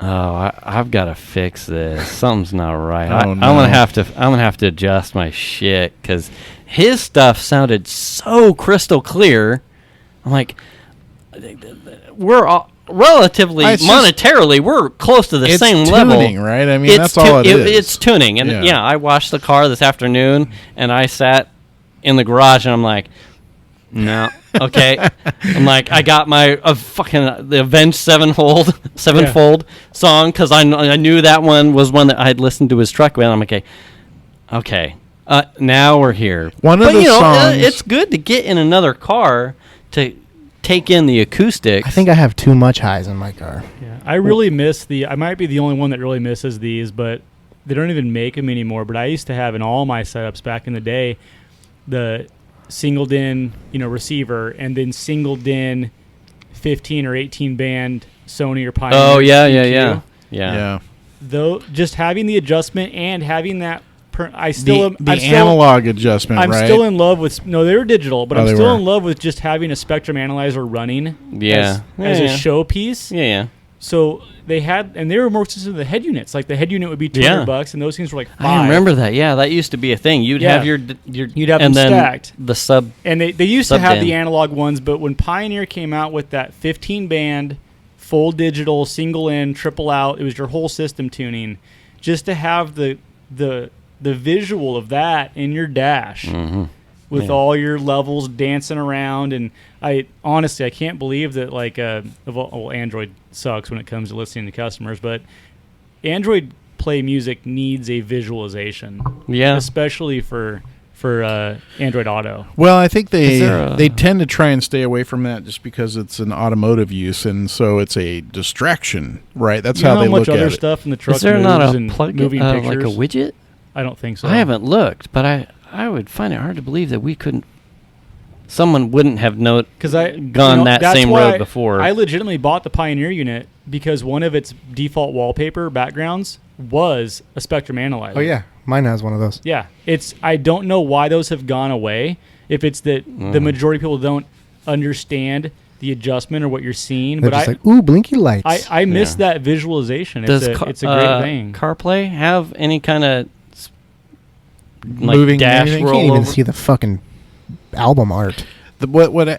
oh, I've got to fix this. Something's not right. I'm gonna have to adjust my shit because his stuff sounded so crystal clear. I'm like, we're all relatively monetarily, we're close to the same level. It's tuning, right? I mean, that's all it is. It's tuning, and I washed the car this afternoon, and I sat in the garage, and I'm like, no, okay. I'm like, I got my the Avenged Sevenfold song because I knew that one was one that I had listened to his truck with. I'm like, okay, now we're here. One of the songs. It's good to get in another car to take in the acoustics. I think I have too much highs in my car. Yeah, I really miss I might be the only one that really misses these, but they don't even make them anymore. But I used to have in all my setups back in the day the singled in, receiver, and then singled in 15 or 18 band Sony or Pioneer. Oh yeah. Though just having the adjustment and having that, I'm analog adjustment. I'm still in love with. No, they were digital, but I'm still were. in love with just having a Spectrum analyzer running. Yeah. As a showpiece. Yeah. So they had, and they were more expensive than the head units. Like the head unit would be $200, and those things were like $5. I remember that. Yeah, that used to be a thing. You'd have you'd have them stacked. The sub, and they used to have the analog ones, but when Pioneer came out with that 15 band, full digital, single in, triple out, it was your whole system tuning. Just to have the the visual of that in your dash with all your levels dancing around. And I can't believe that Android sucks when it comes to listening to customers, but Android Play Music needs a visualization. Yeah. Especially for Android Auto. Well, I think they tend to try and stay away from that just because it's an automotive use, and so it's a distraction, right? That's how they look at it. How much other stuff in the truck is there not a moving pictures? Like a widget? I don't think so. I haven't looked, but I would find it hard to believe that we couldn't. Someone wouldn't have gone that same road before. I legitimately bought the Pioneer unit because one of its default wallpaper backgrounds was a Spectrum Analyzer. Oh yeah, mine has one of those. Yeah, I don't know why those have gone away. If it's that the majority of people don't understand the adjustment or what you're seeing, They're just ooh, blinky lights. I miss that visualization. It's a great thing. CarPlay have any kind of moving dash anything? roll? You can't even see the fucking album art. What Really?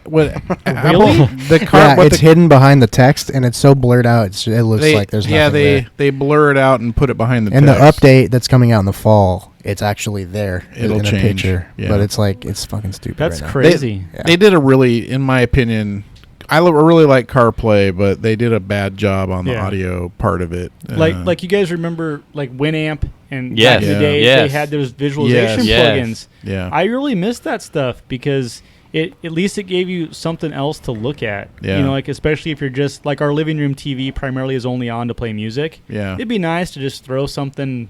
It's hidden behind the text, and it's so blurred out. It looks like there's nothing there. They blur it out and put it behind the text. And the update that's coming out in the fall, it's actually there. It'll in change. A picture, Yeah. but it's fucking stupid. That's right crazy. They did a really, in my opinion, I really like CarPlay, but they did a bad job on the audio part of it. Like you guys remember Winamp and back in the day they had those visualization plugins. Yeah. I really missed that stuff because at least it gave you something else to look at. Yeah. Especially if you're just our living room TV primarily is only on to play music. Yeah. It'd be nice to just throw something,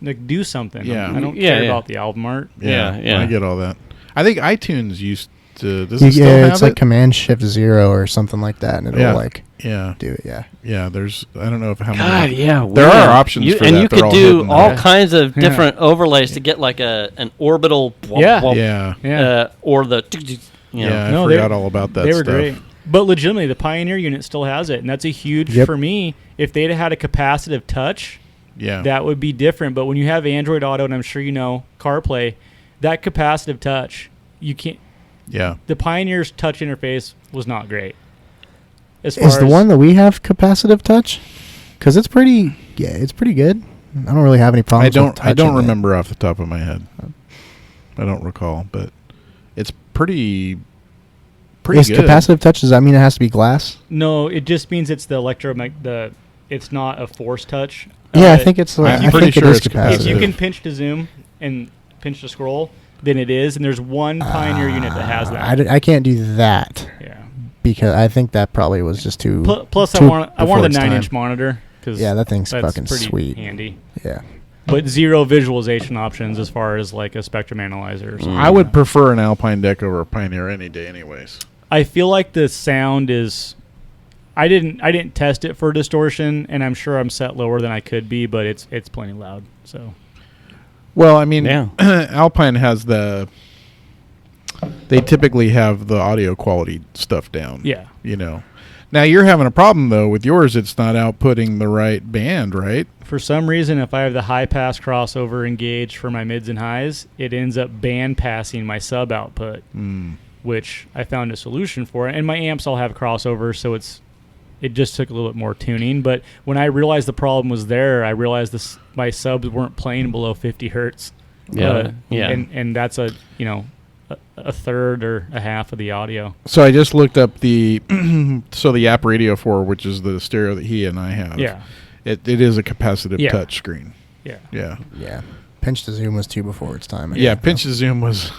do something. Yeah. I don't care about the album art. Yeah, I get all that. I think iTunes used to. Does it still have it's like Command Shift 0 or something like that, and it'll do it. Yeah. Yeah. There's I don't know how God, many. There are options for and that. you could do all kinds of different overlays to get an orbital. Or the. I forgot all about that. They were stuff. great. But legitimately, the Pioneer unit still has it, and that's a huge for me. If they'd had a capacitive touch, that would be different. But when you have Android Auto, and I'm sure you know CarPlay, that capacitive touch, you can't. Yeah. The Pioneer's touch interface was not great. Is the one that we have capacitive touch? Because it's pretty good. I don't really have any problems. I don't remember off the top of my head. I don't recall, but it's pretty Is good. Capacitive touch, does that mean it has to be glass? No, it just means it's it's not a force touch. Yeah, I think it's. I'm pretty sure it's capacitive. If you can pinch to zoom and pinch to scroll, then it is. And there's one Pioneer unit that has that. I can't do that. Yeah. Because I think that probably was just too. Plus, I wanted the 9-inch monitor. That thing's fucking pretty sweet. Handy. Yeah. But zero visualization options as far as a Spectrum Analyzer. I would prefer an Alpine deck over a Pioneer any day, anyways. I feel like the sound is. I didn't test it for distortion, and I'm sure I'm set lower than I could be, but it's plenty loud. So. Well, I mean, Alpine has they typically have the audio quality stuff down. Yeah. Now you're having a problem though with yours. It's not outputting the right band, right? For some reason, if I have the high pass crossover engaged for my mids and highs, it ends up band passing my sub output, which I found a solution for. And my amps all have crossover, so it just took a little bit more tuning. But when I realized the problem was there, I realized my subs weren't playing below 50 hertz. And that's a third or a half of the audio. So I just looked up the App Radio 4, which is the stereo that he and I have. Yeah. It is a capacitive touch screen. Yeah. Yeah. Yeah. Pinch to zoom was too before its time. Pinch to zoom was.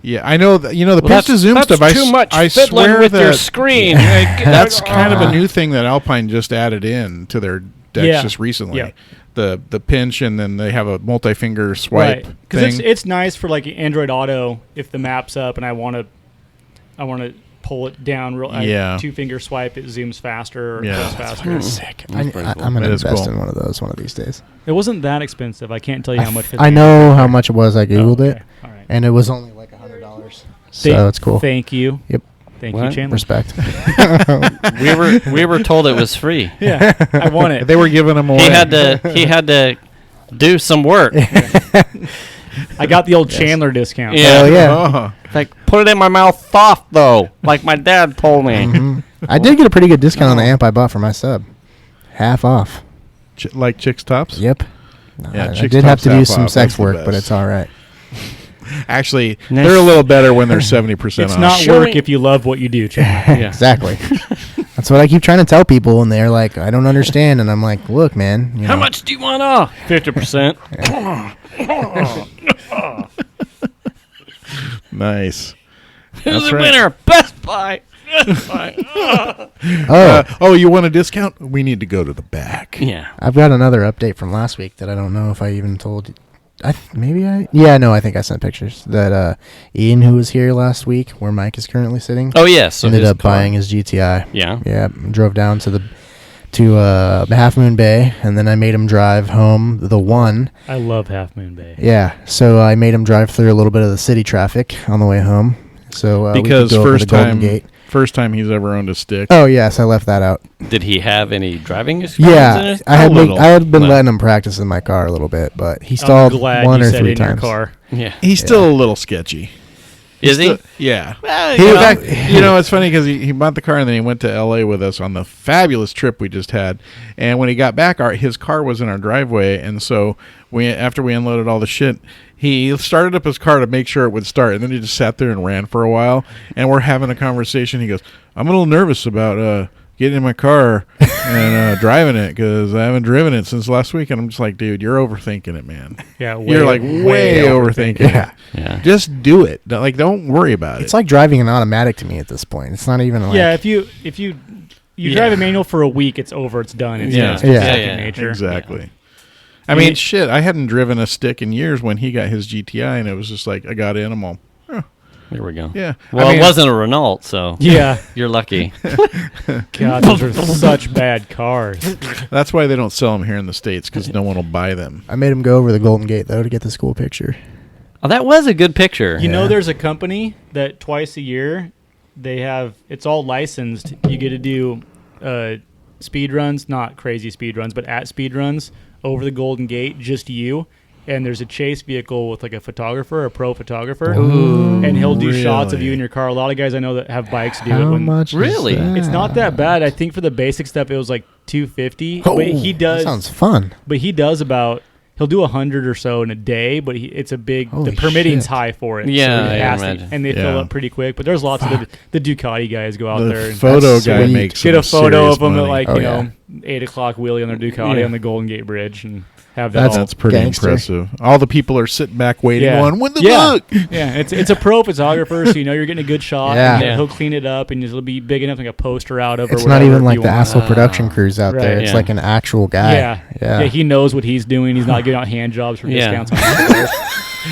Yeah, I know that. The pinch to zoom stuff. Too much I fiddling swear with that your screen. That's kind of a new thing that Alpine just added in to their decks just recently. Yeah. The pinch, and then they have a multi-finger swipe thing. Because it's nice for Android Auto if the map's up and I want to pull it down real. 2-finger swipe, it zooms faster or goes faster. That's sick. I'm gonna invest in one of those one of these days. It wasn't that expensive. I can't tell you how much. I know how much it was. I googled it, all right. And it was only like $100. So it's cool. Thank you. Yep. Thank you, Chandler. Respect. we were told it was free. Yeah, I want it. They were giving them away. He had to do some work. I got the old Chandler discount. Yeah. Oh yeah. Like put it in my mouth soft though, like my dad told me. Mm-hmm. I did get a pretty good discount on the amp I bought for my sub. Half off. Like Chick's Tops? Yep. Yeah, I chicks did have tops to do half some off. sex That's the work, but best. it's all right. Actually, Nice. they're a little better when they're 70% It's off. not Sure. work if you love what you do, Chandler. Yeah. Exactly. That's what I keep trying to tell people, and they're like, I don't understand. And I'm like, look, man. You How know, much do you want off? 50%. Nice. Who's That's the right. winner? Best Buy. Best Buy. Oh, You want a discount? We need to go to the back. Yeah. I've got another update from last week that I don't know if I even told you. I think I sent pictures that Ian, who was here last week, where Mike is currently sitting, Oh, yes. So ended his up car- buying his GTI. Yeah. Yeah, drove down to Half Moon Bay, and then I made him drive home the one. I love Half Moon Bay. Yeah, so I made him drive through a little bit of the city traffic on the way home. So we could Because go over the Golden Gate. first time he's ever owned a stick. Oh yes, I left that out. Did he have any driving experience in Yeah, it? I had been Well. letting him practice in my car a little bit, but he I'm stalled glad one you or said three in your times. car. Yeah. He's still a little sketchy. Is he? Yeah. Well, He- you in know, fact, It's funny because he bought the car and then he went to L.A. with us on the fabulous trip we just had. And when he got back, his car was in our driveway. And so after we unloaded all the shit, he started up his car to make sure it would start. And then he just sat there and ran for a while. And we're having a conversation. He goes, I'm a little nervous about getting in my car and driving it because I haven't driven it since last week. And I'm just like, dude, you're overthinking it, man. Yeah, You're like way overthinking Yeah. it. Yeah. Just do it. Don't worry about It's it. like driving an automatic to me at this point. It's not even like Yeah, if you drive a manual for a week, it's over. It's done. It's Yeah. just Yeah. second Yeah. nature. Exactly. I mean, shit, I hadn't driven a stick in years when he got his GTI, and it was just like, I got in, I'm all, There we go. yeah. Well, I mean, it wasn't a Renault, so Yeah. you're lucky. God, those are such bad cars. That's why they don't sell them here in the States, because no one will buy them. I made him go over the Golden Gate though to get this cool picture. Oh, that was a good picture. You know, Yeah. there's a company that twice a year it's all licensed. You get to do speed runs, not crazy speed runs, but at speed runs over the Golden Gate, just you. And there's a chase vehicle with like a photographer, a pro photographer, and he'll do shots of you in your car. A lot of guys I know that have bikes do it. How When much? is Really? that? It's not that bad. I think for the basic stuff, it was like $250. Oh, but he does. That sounds fun. But he does about. He'll do 100 or so in a day, but it's a big. Holy the permitting's shit. high for it. Yeah, so I he has to- imagine. and they fill Yeah. up pretty quick. But there's lots of the Ducati guys go out there The and photo That's guy sweet. makes get a some photo serious of them money. at like Oh, you yeah. know 8 o'clock wheelie on their Ducati Yeah. on the Golden Gate Bridge and have that all. That's pretty Gangster. impressive. All the people are sitting back waiting on, when the yeah. book? Yeah, it's a pro photographer, so you know you're getting a good shot. Yeah. and Yeah. he'll clean it up, and it'll be big enough like a poster out of. It's or not whatever even like you the want. asshole production crews out there. Right. It's Yeah. like an actual guy. Yeah. Yeah. He knows what he's doing. He's not giving out hand jobs for Yeah. discounts on cars.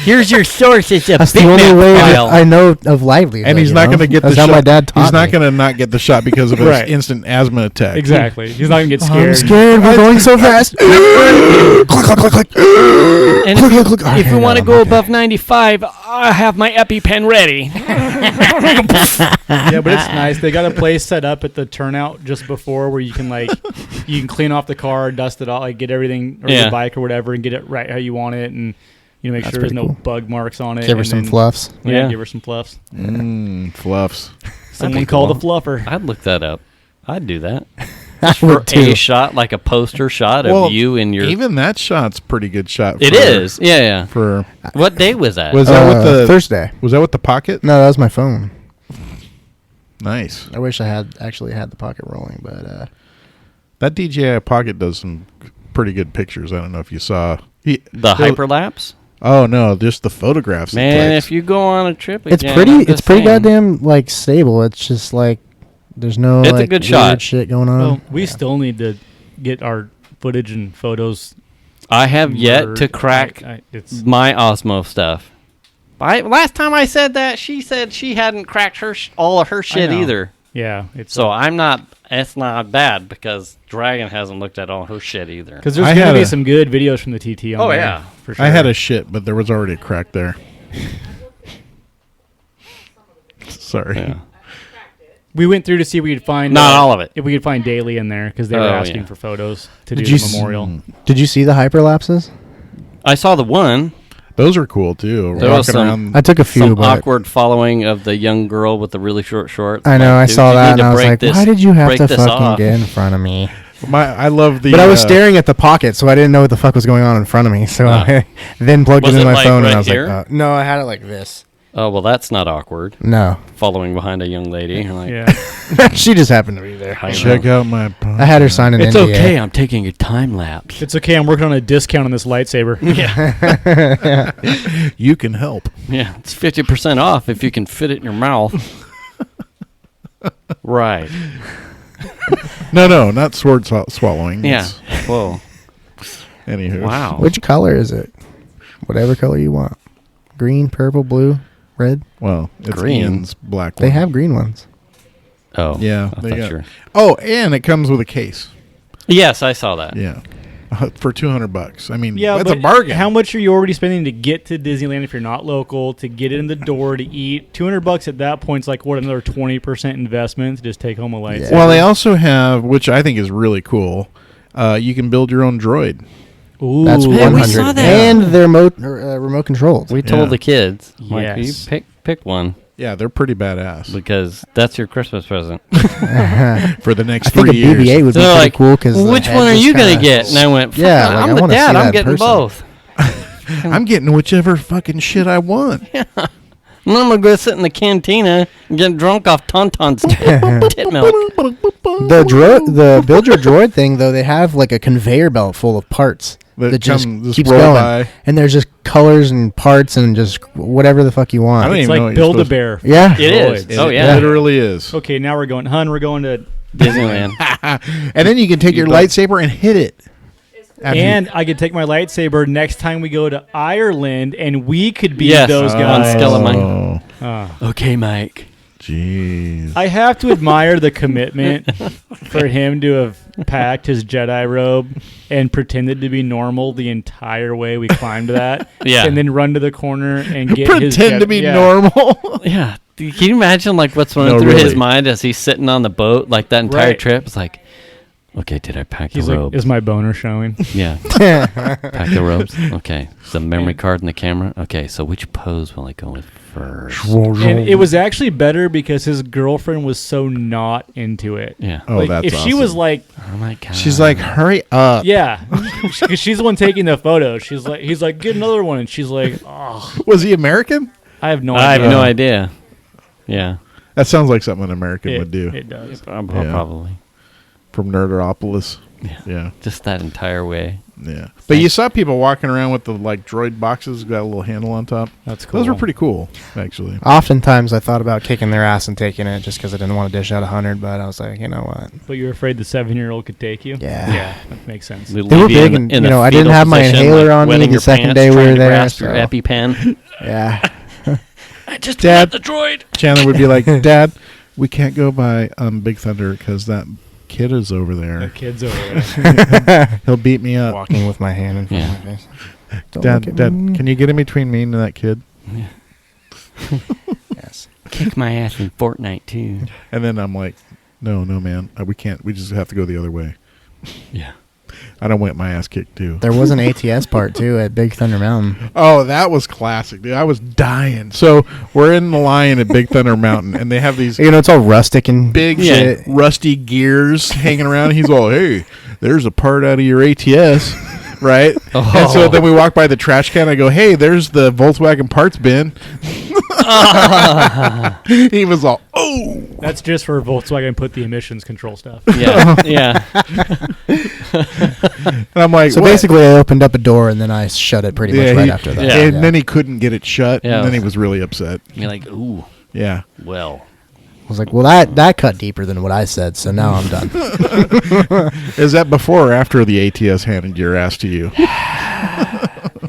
Here's your source. It's a That's the only way that I know of livelihood. And he's not going to get the That's shot. how my dad taught He's not me. going to not get the shot because of Right. his instant asthma attack. Exactly. He's not gonna get scared. I'm scared. We're going so fast. Click, click, click, click. And Click, click, click. if Okay, we want to I'm go okay. above 95, I have my EpiPen ready. Yeah, but it's nice. They got a place set up at the turnout just before where you can you can clean off the car, dust it off, like get everything or Yeah. the bike or whatever, and get it right how you want it, and make That's sure there's pretty no cool. bug marks on it. Give her and some then- fluffs. Yeah, Yeah. give her some fluffs. Fluffs. Someone be called cool. a fluffer. I'd look that up. I'd do that. I For would too. a shot, like a poster shot of you and your... Even that shot's pretty good shot. It is. Yeah, yeah. For What day was that? was that with the Thursday? Was that with the pocket? No, that was my phone. Nice. I wish I had actually had the pocket rolling, but That DJI Pocket does some pretty good pictures. I don't know if you saw the hyperlapse? Oh no, just the photographs. it Man, takes. if you go on a trip it's again, pretty. I'm It's just pretty saying. goddamn like stable. It's just like there's no It's a like good weird shot. shit going on. Well, we still need to get our footage and photos. I have yet to merged. crack It's my Osmo stuff. Last time I said that, she said she hadn't cracked all of her shit know. either. yeah. It's So I'm not. It's not bad because Dragon hasn't looked at all her shit either. because there's I gonna had be a- some good videos from the TT. On Oh, there, yeah. for sure. I had a shit, but there was already a crack there. Sorry. Yeah. We went through to see if we could find Not all of it. If we could find Daly in there because they were Oh, asking yeah. for photos to Did do you the memorial. Did you see the hyperlapses? I saw the one. Those are cool too. There was Walking some- around. I took a few, Some but awkward following of the young girl with the really short shorts. I know I Dude, saw you that need and to I was break like, this- why did you have break to this fucking off. get in front of me? I love the. But I was staring at the pocket, so I didn't know what the fuck was going on in front of me. So I then plugged it Was into it, my like, phone, right and I was here? like, no, I had it like this. Oh, well, that's not awkward. No, Following behind a young lady. You're like, Yeah. she just happened to be there. Check out my. I had her sign an it's NDA. okay. I'm taking a time lapse. It's okay. I'm working on a discount on this lightsaber. Yeah. You can help. Yeah. It's 50% off if you can fit it in your mouth. Right. No, not sword swallowing. Yeah. It's- Whoa. Anywho. Wow. Which color is it? Whatever color you want. Green, purple, blue, red. Well, it's Green. Ian's black They one. have green ones. Oh. Yeah, I they thought got- you were- Oh, and it comes with a case. Yes, I saw that. Yeah. For $200. I mean, Yeah, that's a but bargain. how much are you already spending to get to Disneyland if you're not local, to get it in the door, to eat? $200 at that point is like, what, another 20% investment to just take home a lightsaber? Well, they also have, which I think is really cool, you can build your own droid. Ooh. That's Hey, we 100. saw that. And they're remote controlled. We told Yeah. the kids, like, Yes. you pick one Yeah, they're pretty badass because that's your Christmas present. for the next I think 3 a years. BB-8 would be So pretty like, cool because which one are you gonna get? And I went, "Fuck, Yeah, like, I I'm the wanna see dad. I'm that getting person." both. I'm getting whichever fucking shit I want. And then I'm gonna go sit in the cantina and get drunk off Tauntaun's tit milk. The build your droid thing though, they have like a conveyor belt full of parts that just keeps roll going, by. and there's just colors and parts and just whatever the fuck you I want. don't It's even know like what you're Build-A-Bear. Yeah, It is. Droids. Oh It yeah, literally is. Okay, now we're going, we're going to... Disneyland. And then you can take your bet. lightsaber and hit it. After you- And I could take my lightsaber next time we go to Ireland, and we could be Yes, those on guys. Skelemite. Ah. Okay, Mike. Jeez. I have to admire the commitment for him to have packed his Jedi robe and pretended to be normal the entire way we climbed that. Yeah. And then run to the corner and get his Pretend to Jedi- be yeah. normal. Yeah. Can you imagine like what's running No, through his really. mind as he's sitting on the boat like that entire Right. trip? It's like, okay, did I pack He's the like, robe? is my boner showing? Yeah. Pack the robes. Okay. The memory card and the camera. Okay. So which pose will I go with first? And it was actually better because his girlfriend was so not into it. Yeah. Oh, Like, that's if she was awesome. like, Oh my god. She's like, hurry up. yeah, because she's the one taking the photo. She's like, he's like, get another one, and she's like, oh, Was he American? I have no I have idea. no idea. Yeah. That sounds like something an American would do. It does. Probably. From Nerderopolis. Yeah. Yeah. Just that entire way. Yeah. But you saw people walking around with the like droid boxes, got a little handle on top. That's cool. Those were pretty cool, actually. Oftentimes I thought about kicking their ass and taking it just because I didn't want to dish out 100, but I was like, you know what? But you were afraid the 7-year-old could take you? Yeah. Yeah, that makes sense. They They were big and, you know, I didn't have my inhaler on me the second day we were there. Grasp So, your EpiPen. yeah. I just Dad. got the droid. Chandler would be like, Dad, we can't go by Big Thunder because that kid is over The there. kids over there. He'll beat me up. Walking with my hand in front Yeah. of my face. Don't look Dad, at Dad, me. can you get in between me and that kid? Yes. Kick my ass in Fortnite too. And then I'm like, no, man. We can't. We just have to go the other way. Yeah. I don't want my ass kicked, too. There was an ATS part, too, at Big Thunder Mountain. Oh, that was classic, dude. I was dying. So we're in the line at Big Thunder Mountain, and they have these You know, it's all rustic and big shit. rusty gears hanging around. He's all, hey, there's a part out of your ATS, right? And so then we walk by the trash can. I go, hey, there's the Volkswagen parts bin. He was all, oh. That's just for Volkswagen put the emissions control stuff. Yeah. Yeah. And I'm like, So what? basically, I opened up a door and then I shut it pretty much right he- after that. Yeah. And then he couldn't get it shut, Yeah. and then he was really upset. You're like, ooh, Yeah. well. I was like, well, that cut deeper than what I said, so now I'm done. Is that before or after the ATS handed your ass to you?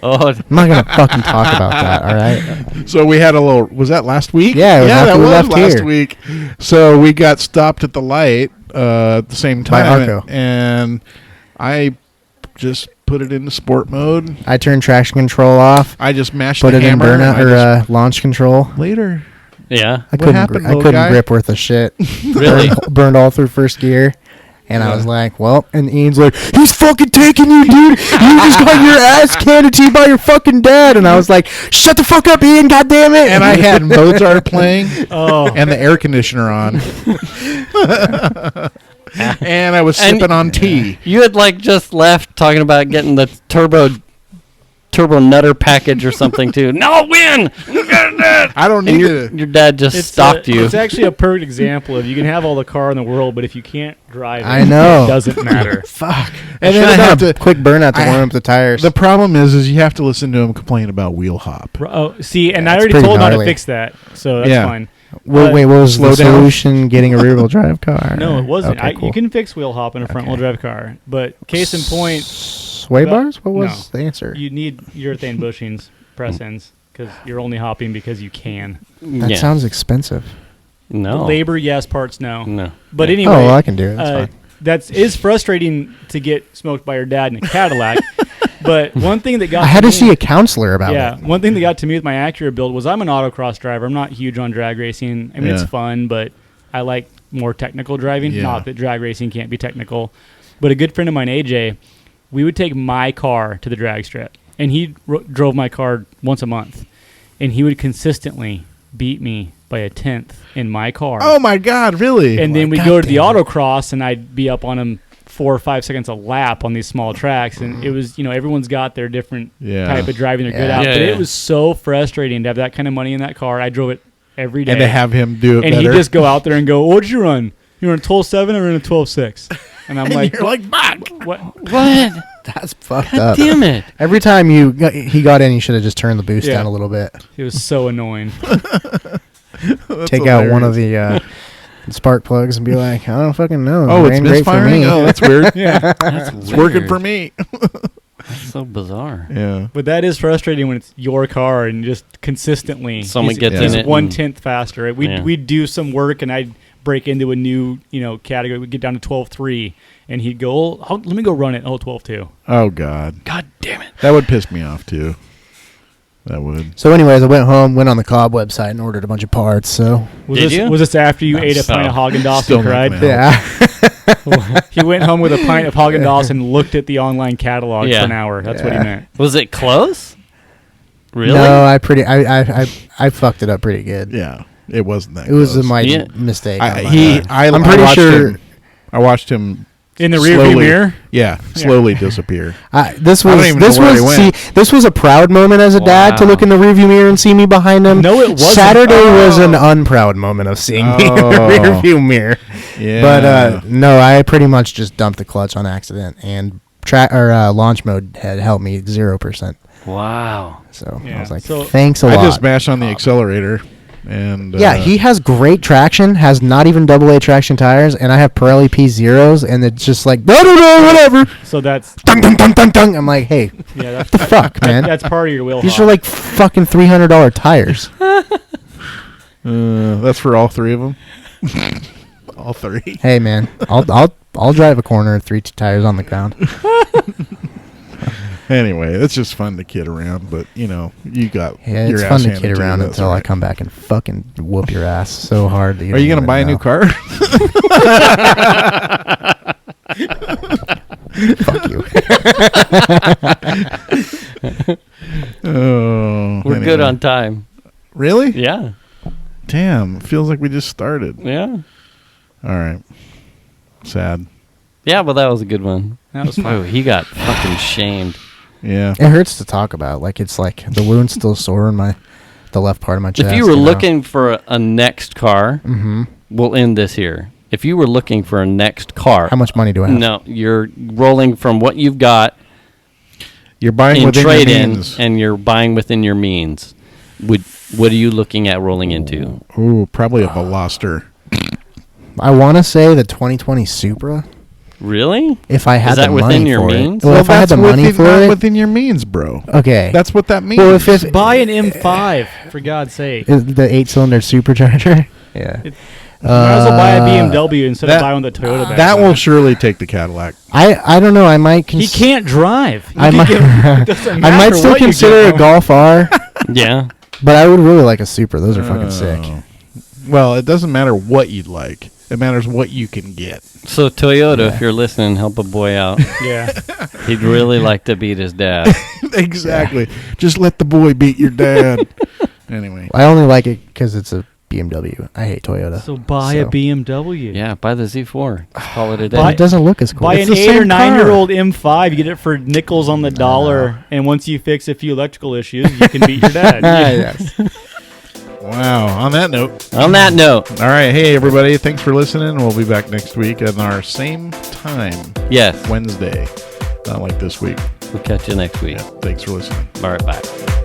Oh, I'm not going to fucking talk about that, all right? So we had a little. Was that last week? Yeah, it was after that we was left last here. week. So we got stopped at the light at the same By time, Arco. and I just put it into sport mode. I turned traction control off, I just mashed put the it in hammer. burnout and I or launch control. just- later. yeah. I couldn't, happened, I little couldn't guy? grip worth a shit. Really? Burned all through first gear. And I Yeah. was like, well, and Ian's like, he's fucking taking you, dude. You just got your ass handed to you by your fucking dad. And I was like, shut the fuck up, Ian, goddammit. And I had Mozart playing Oh, and the air conditioner on. and I was sipping on tea. You had like just left talking about getting the turbo nutter package or something too. No, win! I don't need your dad just stalked you. It's actually a perfect example of you can have all the car in the world, but if you can't drive it, I know. it doesn't matter. Fuck. And then I have to quick burnout to warm up the tires. The problem is you have to listen to him complain about wheel hop. Oh, see, and Yeah, I it's already pretty told him how to gnarly. fix that, so that's fine. Wait, what was slow the down. solution? Getting a rear-wheel drive car? No, it wasn't. Okay, cool. You can fix wheel hop in a front-wheel drive car, but case in point, Sway bars? What was the answer? you need urethane bushings, press ends, because you're only hopping because you can. That sounds expensive. No. Labor, yes. Parts, no. No. But Yeah. anyway, Oh, well, I can do it. That's fine. That is frustrating to get smoked by your dad in a Cadillac. But one thing that got I had me, to see a counselor about it. one thing that got to me with my Acura build was I'm an autocross driver. I'm not huge on drag racing. I mean, it's fun, but I like more technical driving. Yeah. Not that drag racing can't be technical. But a good friend of mine, AJ, we would take my car to the drag strip, and he drove my car once a month, and he would consistently beat me by a tenth in my car. Oh my God, really? And then we'd God go to the damn it. autocross, and I'd be up on him 4 or 5 seconds a lap on these small tracks. And it was, everyone's got their different type of driving they're good at. Yeah, but yeah. it was so frustrating to have that kind of money in that car. I drove it every day. And to have him do it and better. he'd just go out there and go, what'd you run? You run a 12.7 or in a 12.6? And I'm like, you're like, fuck. what? What? That's fucked God up. damn it. Every time he got in, you should have just turned the boost down a little bit. It was so annoing. Take out one of the spark plugs and be like, I don't fucking know. Oh, It it's ran great for misfiring? me. Oh, that's weird. That's It's working for me. That's so bizarre. Yeah. But that is frustrating when it's your car and just consistently Someone he's- gets in he's it 1/10 faster. Yeah. We'd do some work and I'd break into a new category. We'd get down to 12.3 and he'd go, let me go run it. 12.2. Oh, God. God damn it. That would piss me off, too. That would. So anyways, I went home, went on the Cobb website and ordered a bunch of parts. So Did you? Was this after you ate a pint of Haagen-Dazs Still and not cried? gonna yeah. He went home with a pint of Haagen-Dazs and looked at the online catalog Yeah. for an hour. That's what he Yeah. meant. Was it close? Really? No, I fucked it up pretty good. Yeah. It wasn't that It was close. my Yeah. mistake. I'm pretty watched sure- him- I watched him In the rearview slowly- mirror? Yeah, slowly disappear. This I don't was even know where he went. this was a proud moment as a dad to Wow. look in the rearview mirror and see me behind him. No, it wasn't. Saturday was an Oh. unproud moment of seeing me in the Oh. rearview mirror. Yeah. But no, I pretty much just dumped the clutch on accident, and launch mode had helped me 0%. Wow. So I Yeah. was like, So thanks a I lot. just mashed on the accelerator. And Yeah, he has great traction, has not even AA traction tires, and I have Pirelli P0s, and it's just like, no, whatever. So that's Dun, dun, dun, dun, dun. I'm like, hey, that's the fuck, man? that's part of your wheel. These are like fucking $300 tires. That's for all three of them. All three. Hey, man, I'll drive a corner 3 tires on the ground. Anyway, it's just fun to kid around, but you got Yeah, your it's ass fun to handed kid you, around that's until all I right. come back and fucking whoop your ass so hard. That you Are you don't gonna buy a even new know. car? Fuck you. Oh, We're good on time. Really? Yeah. Damn, feels like we just started. Yeah. All right. Sad. Yeah, but that was a good one. That was fun. Oh, he got fucking shamed. Yeah. It hurts to talk about. Like, it's like the wound's still sore in the left part of my chest. If you were looking for a next car, Mm-hmm. we'll end this here. If you were looking for a next car, How much money do I have? no, you're rolling from what you've got You're buying in within your trade-in, means. and you're buying within your means. What are you looking at rolling into? Ooh, probably a Veloster. I want to say the 2020 Supra. Really? If I had Is that the within money your for means? it. Well, if I had the money within, for not it. within your means, bro. Okay. That's what that means. Well, if it's Buy an M5 for God's sake. the 8-cylinder supercharger. Yeah. Might as well buy a BMW instead that- of buying the Toyota. back that then. will surely take the Cadillac. I don't know. I might. He can't drive. I might. I might still consider a Golf R, Yeah. but I would really like a Supra. Those are fucking sick. Well, it doesn't matter what you'd like. It matters what you can get. So Toyota, if you're listening, help a boy out. Yeah. He'd really like to beat his dad. Exactly. Just let the boy beat your dad. Anyway. I only like it because it's a BMW. I hate Toyota. So buy a BMW. Yeah, buy the Z4. Just call it a day. But it doesn't look as cool. Buy It's an the 8 same or 9 car. year old M5. You get it for nickels on the dollar. And once you fix a few electrical issues, you can beat your dad. Yes. Wow. On that note. On that note. All right. Hey, everybody. Thanks for listening. We'll be back next week at our same time. Yes. Wednesday. Not like this week. We'll catch you next week. Yeah. Thanks for listening. All right, bye.